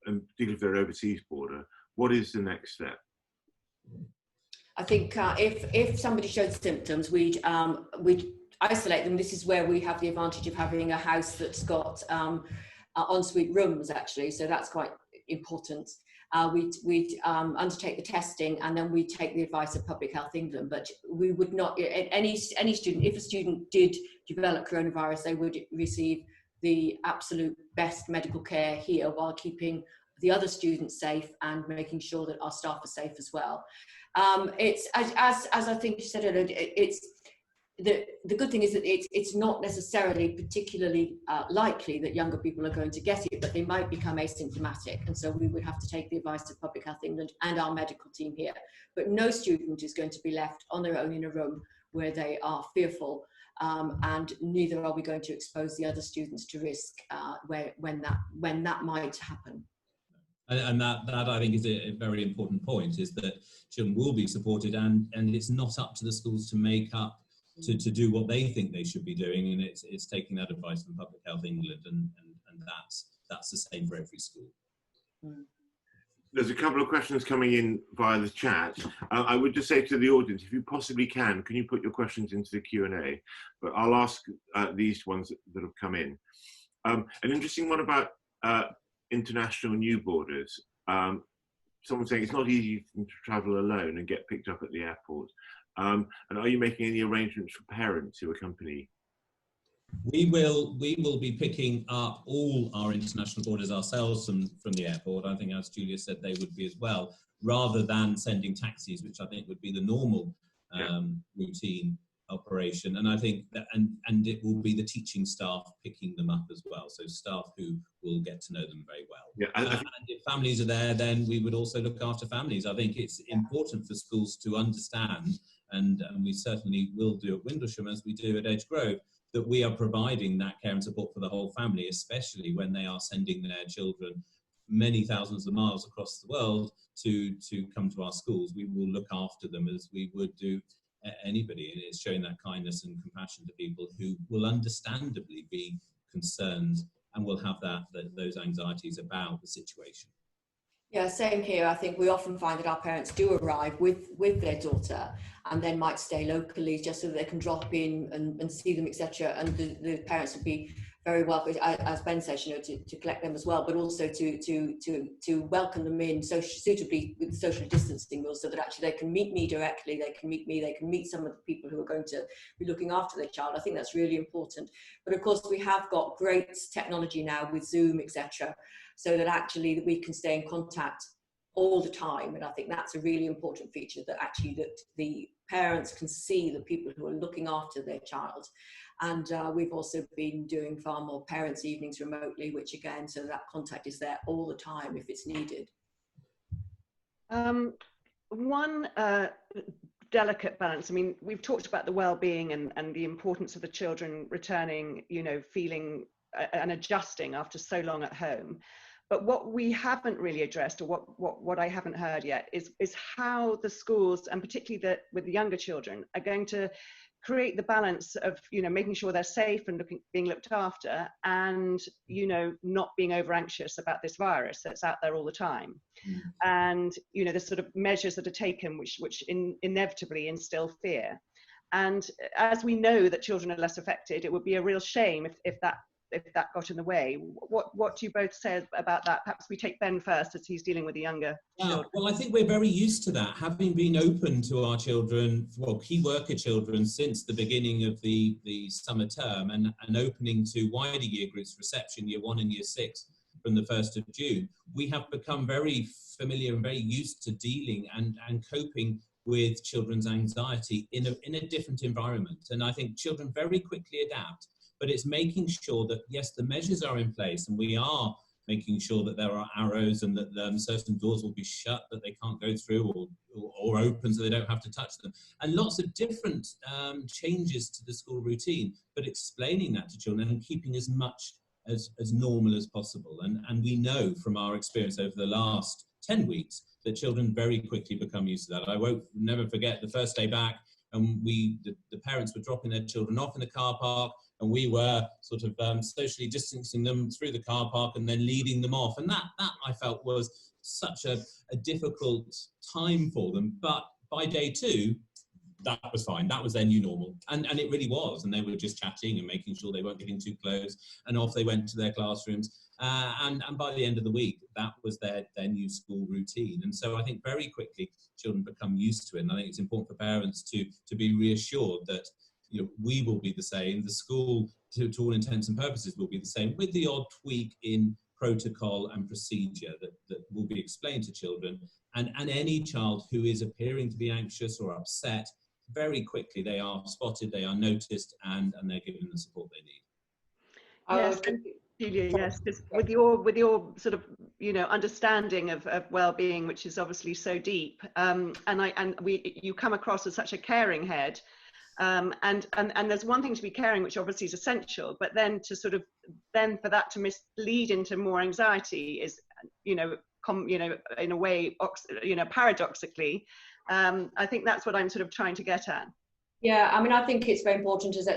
and particularly if they're overseas boarder, what is the next step? I think if somebody showed symptoms, we'd isolate them. This is where we have the advantage of having a house that's got ensuite rooms, actually, so that's quite important. We'd undertake the testing, and then we'd take the advice of Public Health England, but we would not, any student, if a student did develop coronavirus, they would receive the absolute best medical care here while keeping the other students safe and making sure that our staff are safe as well. It's as I think you said earlier, it's the good thing is that it's not necessarily particularly likely that younger people are going to get it, but they might become asymptomatic, and so we would have to take the advice of Public Health England and our medical team here. But no student is going to be left on their own in a room where they are fearful, and neither are we going to expose the other students to risk when that might happen. And that I think is a very important point, is that children will be supported, and it's not up to the schools to make up to do what they think they should be doing, and it's taking that advice from Public Health England, and that's the same for every school. There's a couple of questions coming in via the chat. I would just say to the audience, if you possibly can you put your questions into the Q&A? But I'll ask these ones that have come in. An interesting one about international new boarders. Someone saying it's not easy to travel alone and get picked up at the airport. And are you making any arrangements for parents who accompany? We will be picking up all our international boarders ourselves from the airport. I think, as Julia said, they would be as well, rather than sending taxis, which I think would be the normal routine operation. And I think that, and it will be the teaching staff picking them up as well, so staff who will get to know them very well. Yeah, and if families are there, then we would also look after families. I think it's important for schools to understand, and we certainly will do at Windlesham, as we do at Edge Grove, that we are providing that care and support for the whole family, especially when they are sending their children many thousands of miles across the world to come to our schools. We will look after them as we would do anybody, and it's showing that kindness and compassion to people who will understandably be concerned and will have those anxieties about the situation. Yeah, same here. I think we often find that our parents do arrive with their daughter and then might stay locally just so they can drop in and see them, etc. And the parents would be very welcome, as Ben says, you know, to collect them as well, but also to welcome them in so suitably with social distancing rules, so that actually they can meet me directly, they can meet some of the people who are going to be looking after their child. I think that's really important. But of course, we have got great technology now with Zoom, etc., so that actually we can stay in contact all the time. And I think that's a really important feature, that actually that the parents can see the people who are looking after their child. And we've also been doing far more parents' evenings remotely, which again, so that contact is there all the time if it's needed. One delicate balance. I mean, we've talked about the well-being and the importance of the children returning, you know, feeling and adjusting after so long at home. But what we haven't really addressed, or what I haven't heard yet, is how the schools, and particularly with the younger children, are going to create the balance of, you know, making sure they're safe and being looked after, and, you know, not being over anxious about this virus that's out there all the time. And, you know, the sort of measures that are taken which inevitably instill fear. And as we know that children are less affected, it would be a real shame if that got in the way. What do you both say about that? Perhaps we take Ben first, as he's dealing with the younger children. Well, I think we're very used to that, having been open to our children, well, key worker children, since the beginning of the summer term, and opening to wider year groups, reception, year 1 and year 6, from the 1st of June. We have become very familiar and very used to dealing and coping with children's anxiety in a different environment. And I think children very quickly adapt. But it's making sure that, yes, the measures are in place, and we are making sure that there are arrows and that certain doors will be shut that they can't go through, or open so they don't have to touch them. And lots of different changes to the school routine, but explaining that to children and keeping as much as normal as possible. And we know from our experience over the last 10 weeks that children very quickly become used to that. I won't never forget the first day back, and the parents were dropping their children off in the car park, and we were sort of socially distancing them through the car park and then leading them off. And that I felt was such a difficult time for them. But by day 2, that was fine. That was their new normal. And it really was. And they were just chatting and making sure they weren't getting too close. And off they went to their classrooms. And by the end of the week, that was their new school routine. And so I think very quickly children become used to it. And I think it's important for parents to be reassured that, you know, we will be the same. The school, to all intents and purposes, will be the same, with the odd tweak in protocol and procedure that will be explained to children. And any child who is appearing to be anxious or upset, very quickly they are spotted, they are noticed, and they're given the support they need. Yes, Julia, yes, because with your sort of, you know, understanding of well-being, which is obviously so deep, you come across as such a caring head. And there's one thing to be caring, which obviously is essential, but then for that to mislead into more anxiety is, you know, in a way, you know, paradoxically, I think that's what I'm sort of trying to get at. Yeah, I mean, I think it's very important, as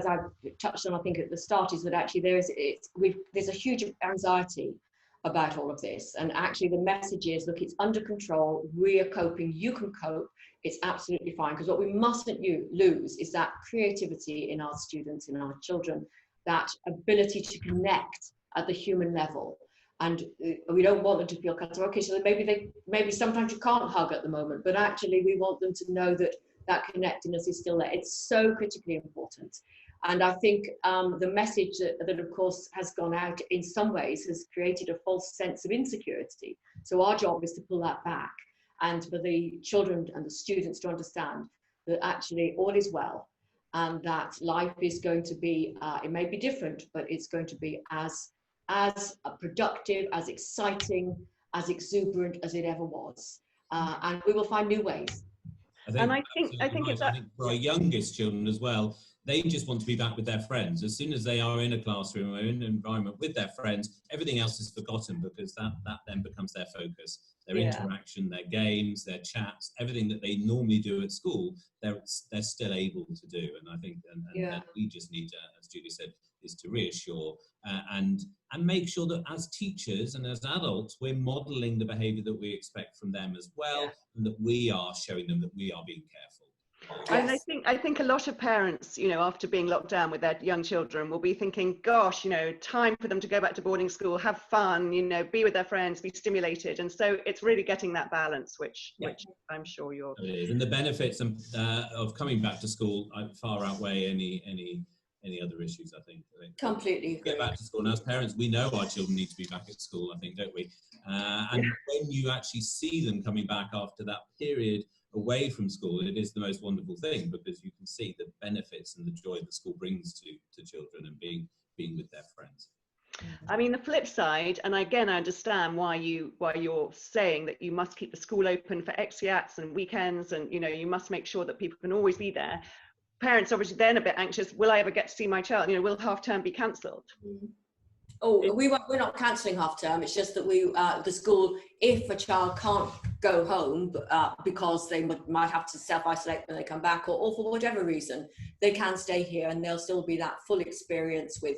I touched on, I think at the start, is that actually there's a huge anxiety about all of this, and actually the message is, look, it's under control, we are coping, you can cope, it's absolutely fine. Because what we mustn't lose is that creativity in our students, in our children, that ability to connect at the human level. And we don't want them to feel cut off. Okay, so maybe sometimes you can't hug at the moment, but actually we want them to know that that connectedness is still there. It's so critically important. And I think the message that of course has gone out in some ways has created a false sense of insecurity. So our job is to pull that back, and for the children and the students to understand that actually all is well, and that life is going to be, it may be different, but it's going to be as productive, as exciting, as exuberant as it ever was. And we will find new ways. I think for our youngest children as well, They just want to be back with their friends. As soon as they are in a classroom or in an environment with their friends, everything else is forgotten, because that then becomes their focus. Their interaction, their games, their chats, everything that they normally do at school, they're still able to do. And I think, and we just need to, as Julie said, is to reassure and make sure that as teachers and as adults, we're modelling the behaviour that we expect from them as well, and that we are showing them that we are being careful. And I think a lot of parents, you know, after being locked down with their young children, will be thinking, gosh, you know, time for them to go back to boarding school, have fun, you know, be with their friends, be stimulated. And so it's really getting that balance, which I'm sure you're. It is. And the benefits of coming back to school far outweigh any other issues, I think. Completely agree. Get back to school. And as parents, we know our children need to be back at school, I think, don't we? And when you actually see them coming back after that period away from school, it is the most wonderful thing, because you can see the benefits and the joy that school brings to children and being with their friends. I mean, the flip side, and again, I understand why you're saying that you must keep the school open for exeats and weekends, and you know, you must make sure that people can always be there. Parents obviously then a bit anxious. Will I ever get to see my child? You know, will half term be cancelled? Oh, we're not cancelling half term. It's just that the school, if a child can't go home because they might have to self-isolate when they come back, or for whatever reason, they can stay here, and there'll still be that full experience with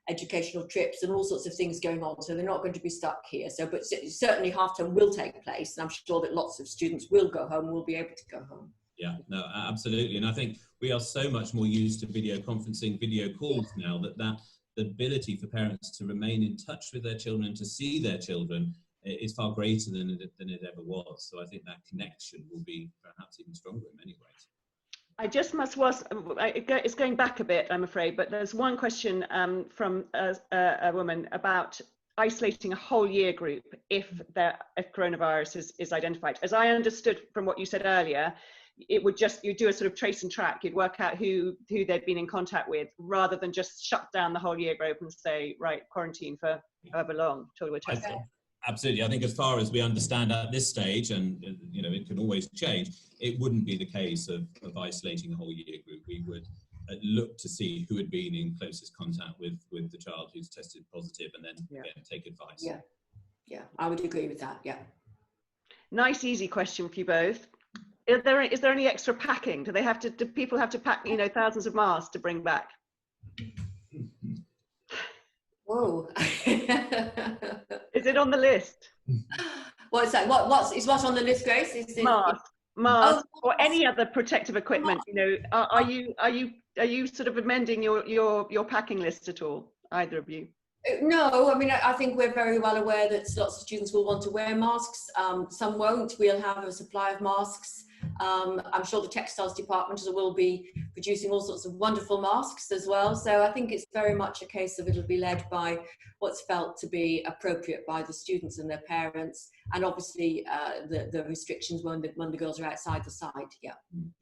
educational trips and all sorts of things going on. So they're not going to be stuck here. So, but certainly half term will take place, and I'm sure that lots of students will go home, will be able to go home. Yeah, no, absolutely. And I think we are so much more used to video conferencing, video calls now, that the ability for parents to remain in touch with their children and to see their children is far greater than it ever was. So I think that connection will be perhaps even stronger in many ways. I just it's going back a bit, I'm afraid, but there's one question from a woman about isolating a whole year group if coronavirus is identified. As I understood from what you said earlier, it would just, you do a sort of trace and track, you'd work out who they'd been in contact with, rather than just shut down the whole year group and say, right, quarantine for however long till we're testing. Absolutely. I think as far as we understand at this stage, and you know, it can always change, it wouldn't be the case of isolating a whole year group. We would look to see who had been in closest contact with the child who's tested positive, and then again, take advice. Yeah, I would agree with that. Yeah. Nice, easy question for you both. Is there any extra packing? Do people have to pack, you know, thousands of masks to bring back? Whoa. Is it on the list? What's that? What's on the list, Grace? Mask, or any other protective equipment? You know, are you sort of amending your packing list at all, either of you? No, I mean, I think we're very well aware that lots of students will want to wear masks. Some won't. We'll have a supply of masks. I'm sure the textiles department will be producing all sorts of wonderful masks as well. So I think it's very much a case of it'll be led by what's felt to be appropriate by the students and their parents, and obviously the restrictions when the girls are outside the site. Yeah,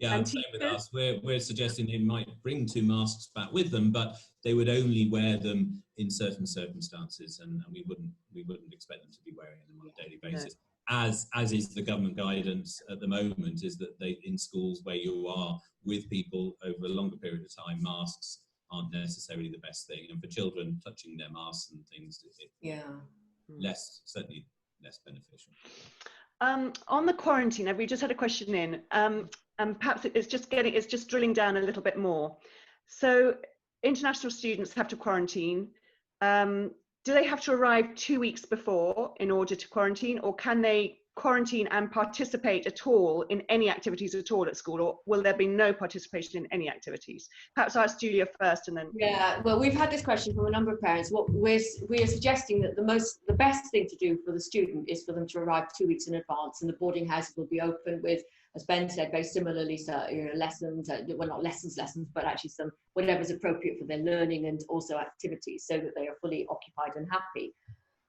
and same with us. We're suggesting they might bring 2 masks back with them, but they would only wear them in certain circumstances, and we wouldn't expect them to be wearing them on a daily basis. As is the government guidance at the moment, is that in schools where you are with people over a longer period of time, masks aren't necessarily the best thing. And for children, touching their masks and things, certainly less beneficial. On the quarantine, we just had a question in, and perhaps it's just drilling down a little bit more. So international students have to quarantine. Do they have to arrive 2 weeks before in order to quarantine, or can they quarantine and participate at all in any activities at all at school, or will there be no participation in any activities? Perhaps I'll ask Julia first, and then. Yeah, well, we've had this question from a number of parents. What we are suggesting that the best thing to do for the student is for them to arrive 2 weeks in advance, and the boarding house will be open with, as Ben said, very similarly, so, you know, lessons, well, not lessons, but actually some whatever's appropriate for their learning, and also activities, so that they are fully occupied and happy.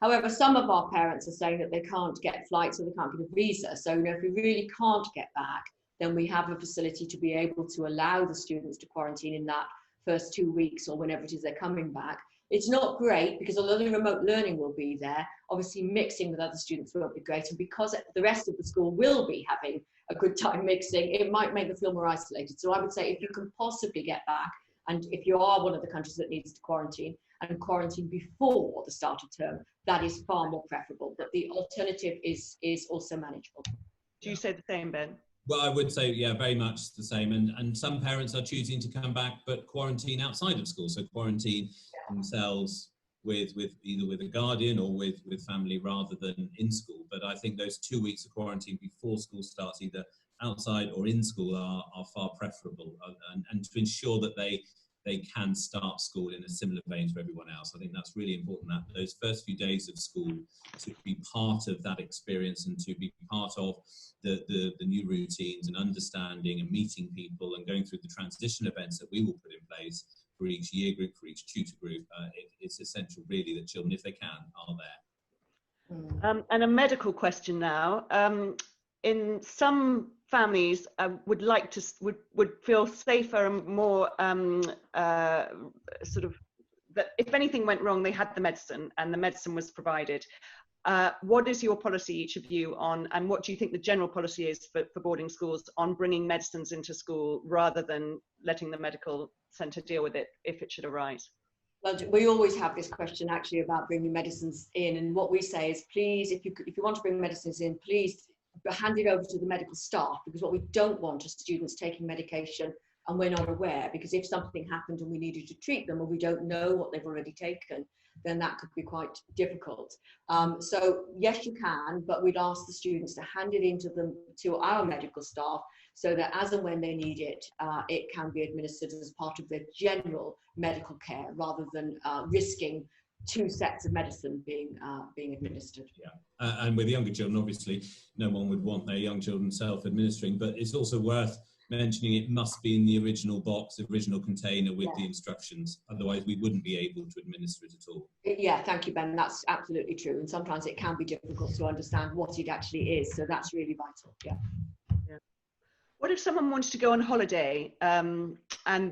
However, some of our parents are saying that they can't get flights or they can't get a visa. So, you know, if we really can't get back, then we have a facility to be able to allow the students to quarantine in that first 2 weeks or whenever it is they're coming back. It's not great because although the remote learning will be there, obviously mixing with other students won't be great. And because the rest of the school will be having a good time mixing, it might make them feel more isolated. So I would say if you can possibly get back, and if you are one of the countries that needs to quarantine, and quarantine before the start of term, that is far more preferable. But the alternative is also manageable. Do you say the same, Ben? Well, I would say, yeah, very much the same. And some parents are choosing to come back, but quarantine outside of school. So quarantine themselves with either with a guardian or with family rather than in school. But I think those 2 weeks of quarantine before school starts, either outside or in school, are far preferable. And to ensure that they can start school in a similar vein to everyone else. I think that's really important, that those first few days of school to be part of that experience and to be part of the new routines and understanding and meeting people and going through the transition events that we will put in place for each year group, for each tutor group. It's essential really that children, if they can, are there. And a medical question now. In some families would feel safer and more sort of that if anything went wrong, they had the medicine and the medicine was provided. What is your policy, each of you, on, and what do you think the general policy is for boarding schools on bringing medicines into school rather than letting the medical centre deal with it if it should arise? Well, we always have this question actually about bringing medicines in, and what we say is, please, if you want to bring medicines in, please hand it over to the medical staff, because what we don't want are students taking medication and we're not aware, because if something happened and we needed to treat them or we don't know what they've already taken, then that could be quite difficult. So yes, you can, but we'd ask the students to hand it into to our medical staff so that as and when they need it, it can be administered as part of their general medical care rather than risking 2 sets of medicine being administered. Yeah, and with younger children, obviously, no one would want their young children self-administering, but it's also worth mentioning it must be in the original box, the original container with the instructions. Otherwise, we wouldn't be able to administer it at all. Yeah, thank you, Ben. That's absolutely true. And sometimes it can be difficult to understand what it actually is. So that's really vital. Yeah. What if someone wanted to go on holiday and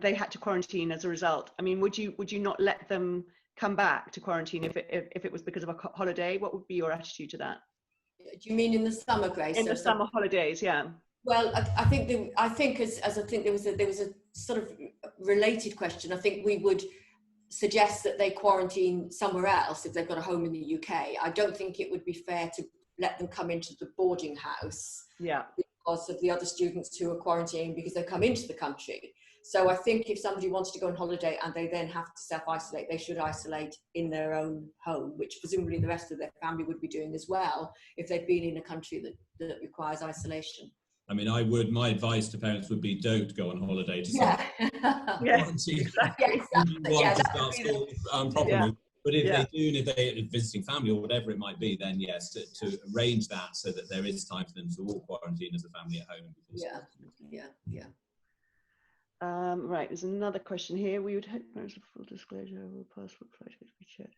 they had to quarantine as a result? I mean, would you not let them come back to quarantine if it was because of a holiday? What would be your attitude to that? Do you mean in the summer, Grace? In the summer holidays, yeah. Well, I think as I think there was a sort of related question. I think we would suggest that they quarantine somewhere else if they've got a home in the UK. I don't think it would be fair to let them come into the boarding house. Yeah. Because of the other students who are quarantining because they've come into the country. So I think if somebody wants to go on holiday and they then have to self-isolate, they should isolate in their own home, which presumably the rest of their family would be doing as well if they've been in a country that requires isolation. I mean, my advice to parents would be don't go on holiday to quarantine. Want to start school properly. Yeah. But if they do, and if they're visiting family or whatever it might be, then yes, to arrange that so that there is time for them to all quarantine as a family at home. Yeah. Right, there's another question here. We would hope parents have full disclosure of passport photos be checked.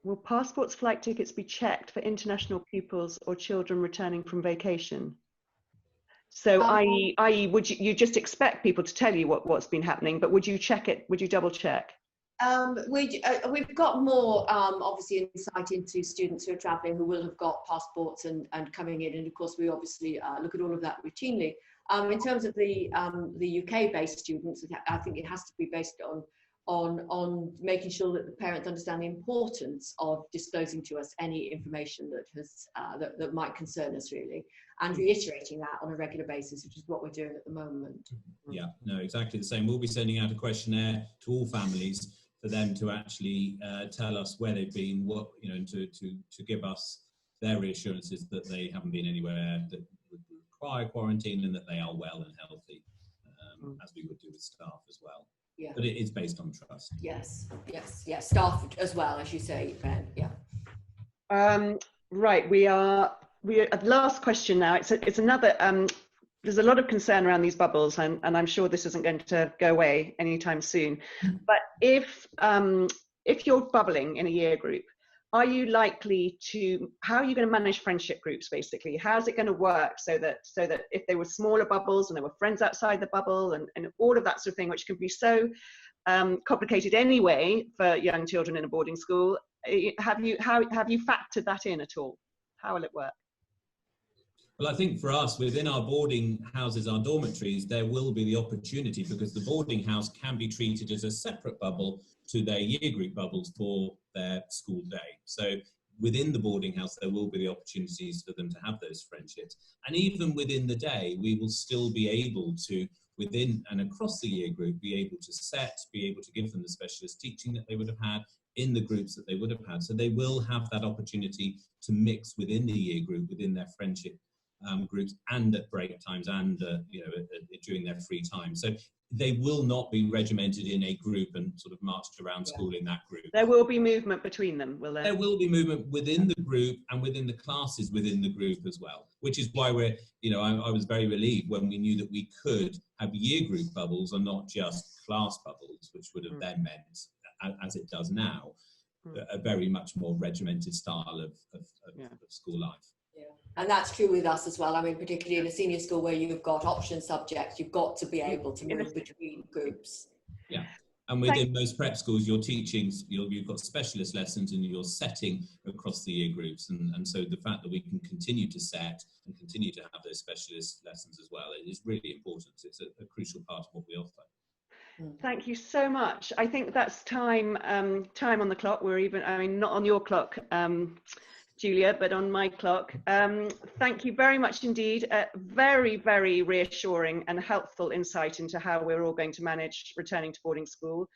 Will passports, flight tickets be checked for international pupils or children returning from vacation? So, i.e., would you just expect people to tell you what's been happening, but would you check it? Would you double check? We've got more obviously insight into students who are travelling who will have got passports and coming in, and of course we obviously look at all of that routinely. In terms of the UK-based students, I think it has to be based on making sure that the parents understand the importance of disclosing to us any information that has that might concern us really, and reiterating that on a regular basis, which is what we're doing at the moment. Yeah, no, exactly the same. We'll be sending out a questionnaire to all families for them to actually tell us where they've been, what, you know, to give us their reassurances that they haven't been anywhere that would require quarantine and that they are well and healthy, as we would do with staff as well. Yeah. But it is based on trust. Yes, staff as well, as you say, Ben. Yeah. Right, we are at the last question now. It's another. There's a lot of concern around these bubbles, and I'm sure this isn't going to go away anytime soon. But if you're bubbling in a year group, are you likely to, how are you going to manage friendship groups basically? How's it going to work so that if they were smaller bubbles and there were friends outside the bubble and all of that sort of thing, which can be so complicated anyway for young children in a boarding school, have you factored that in at all? How will it work? Well, I think for us, within our boarding houses, our dormitories, there will be the opportunity, because the boarding house can be treated as a separate bubble to their year group bubbles for their school day. So within the boarding house, there will be the opportunities for them to have those friendships. And even within the day, we will still be able to, within and across the year group, be able to give them the specialist teaching that they would have had in the groups that they would have had. So they will have that opportunity to mix within the year group, within their friendship groups, and at break times, and during their free time. So they will not be regimented in a group and sort of marched around school in that group. There will be movement between them, will there? There will be movement within the group and within the classes within the group as well, which is why we're, I was very relieved when we knew that we could have year group bubbles and not just class bubbles, which would have then meant, as it does now, a very much more regimented style of school life. Yeah. And that's true with us as well. I mean, particularly in a senior school where you've got option subjects, you've got to be able to move between groups. Yeah. And within most prep schools, you're teaching, you've got specialist lessons and you're setting across the year groups. And so the fact that we can continue to set and continue to have those specialist lessons as well is really important. It's a crucial part of what we offer. Thank you so much. I think that's time on the clock. We're even, I mean, not on your clock, Julia, but on my clock. Thank you very much indeed. Very, very reassuring and helpful insight into how we're all going to manage returning to boarding school.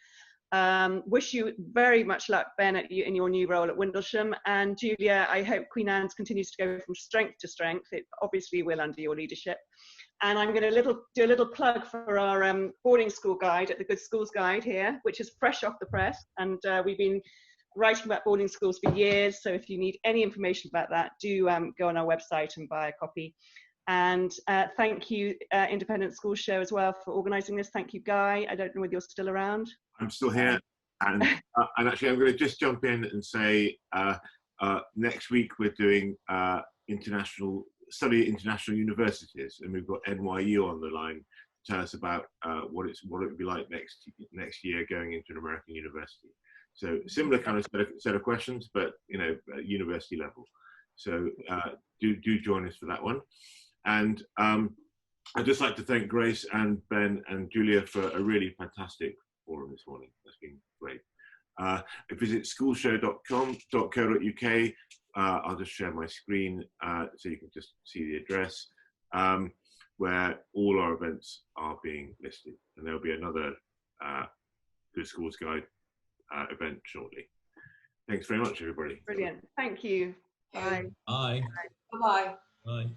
Wish you very much luck, Ben, in your new role at Windlesham. And Julia, I hope Queen Anne's continues to go from strength to strength. It obviously will under your leadership. And I'm going to do a little plug for our boarding school guide at the Good Schools Guide here, which is fresh off the press. And we've been writing about boarding schools for years, so if you need any information about that, do go on our website and buy a copy. And thank you, Independent School Show, as well, for organising this. Thank you, Guy. I don't know whether you're still around. I'm still here, and actually I'm going to just jump in and say next week we're doing international universities, and we've got NYU on the line to tell us about what it would be like next year going into an American university. So similar kind of set of questions, but at university level. So do join us for that one. And I'd just like to thank Grace and Ben and Julia for a really fantastic forum this morning. That's been great. Visit schoolshow.com.co.uk. I'll just share my screen so you can just see the address where all our events are being listed. And there'll be another Good Schools Guide event shortly. Thanks very much, everybody. Brilliant. Thank you. Bye. Bye. Bye-bye. Bye.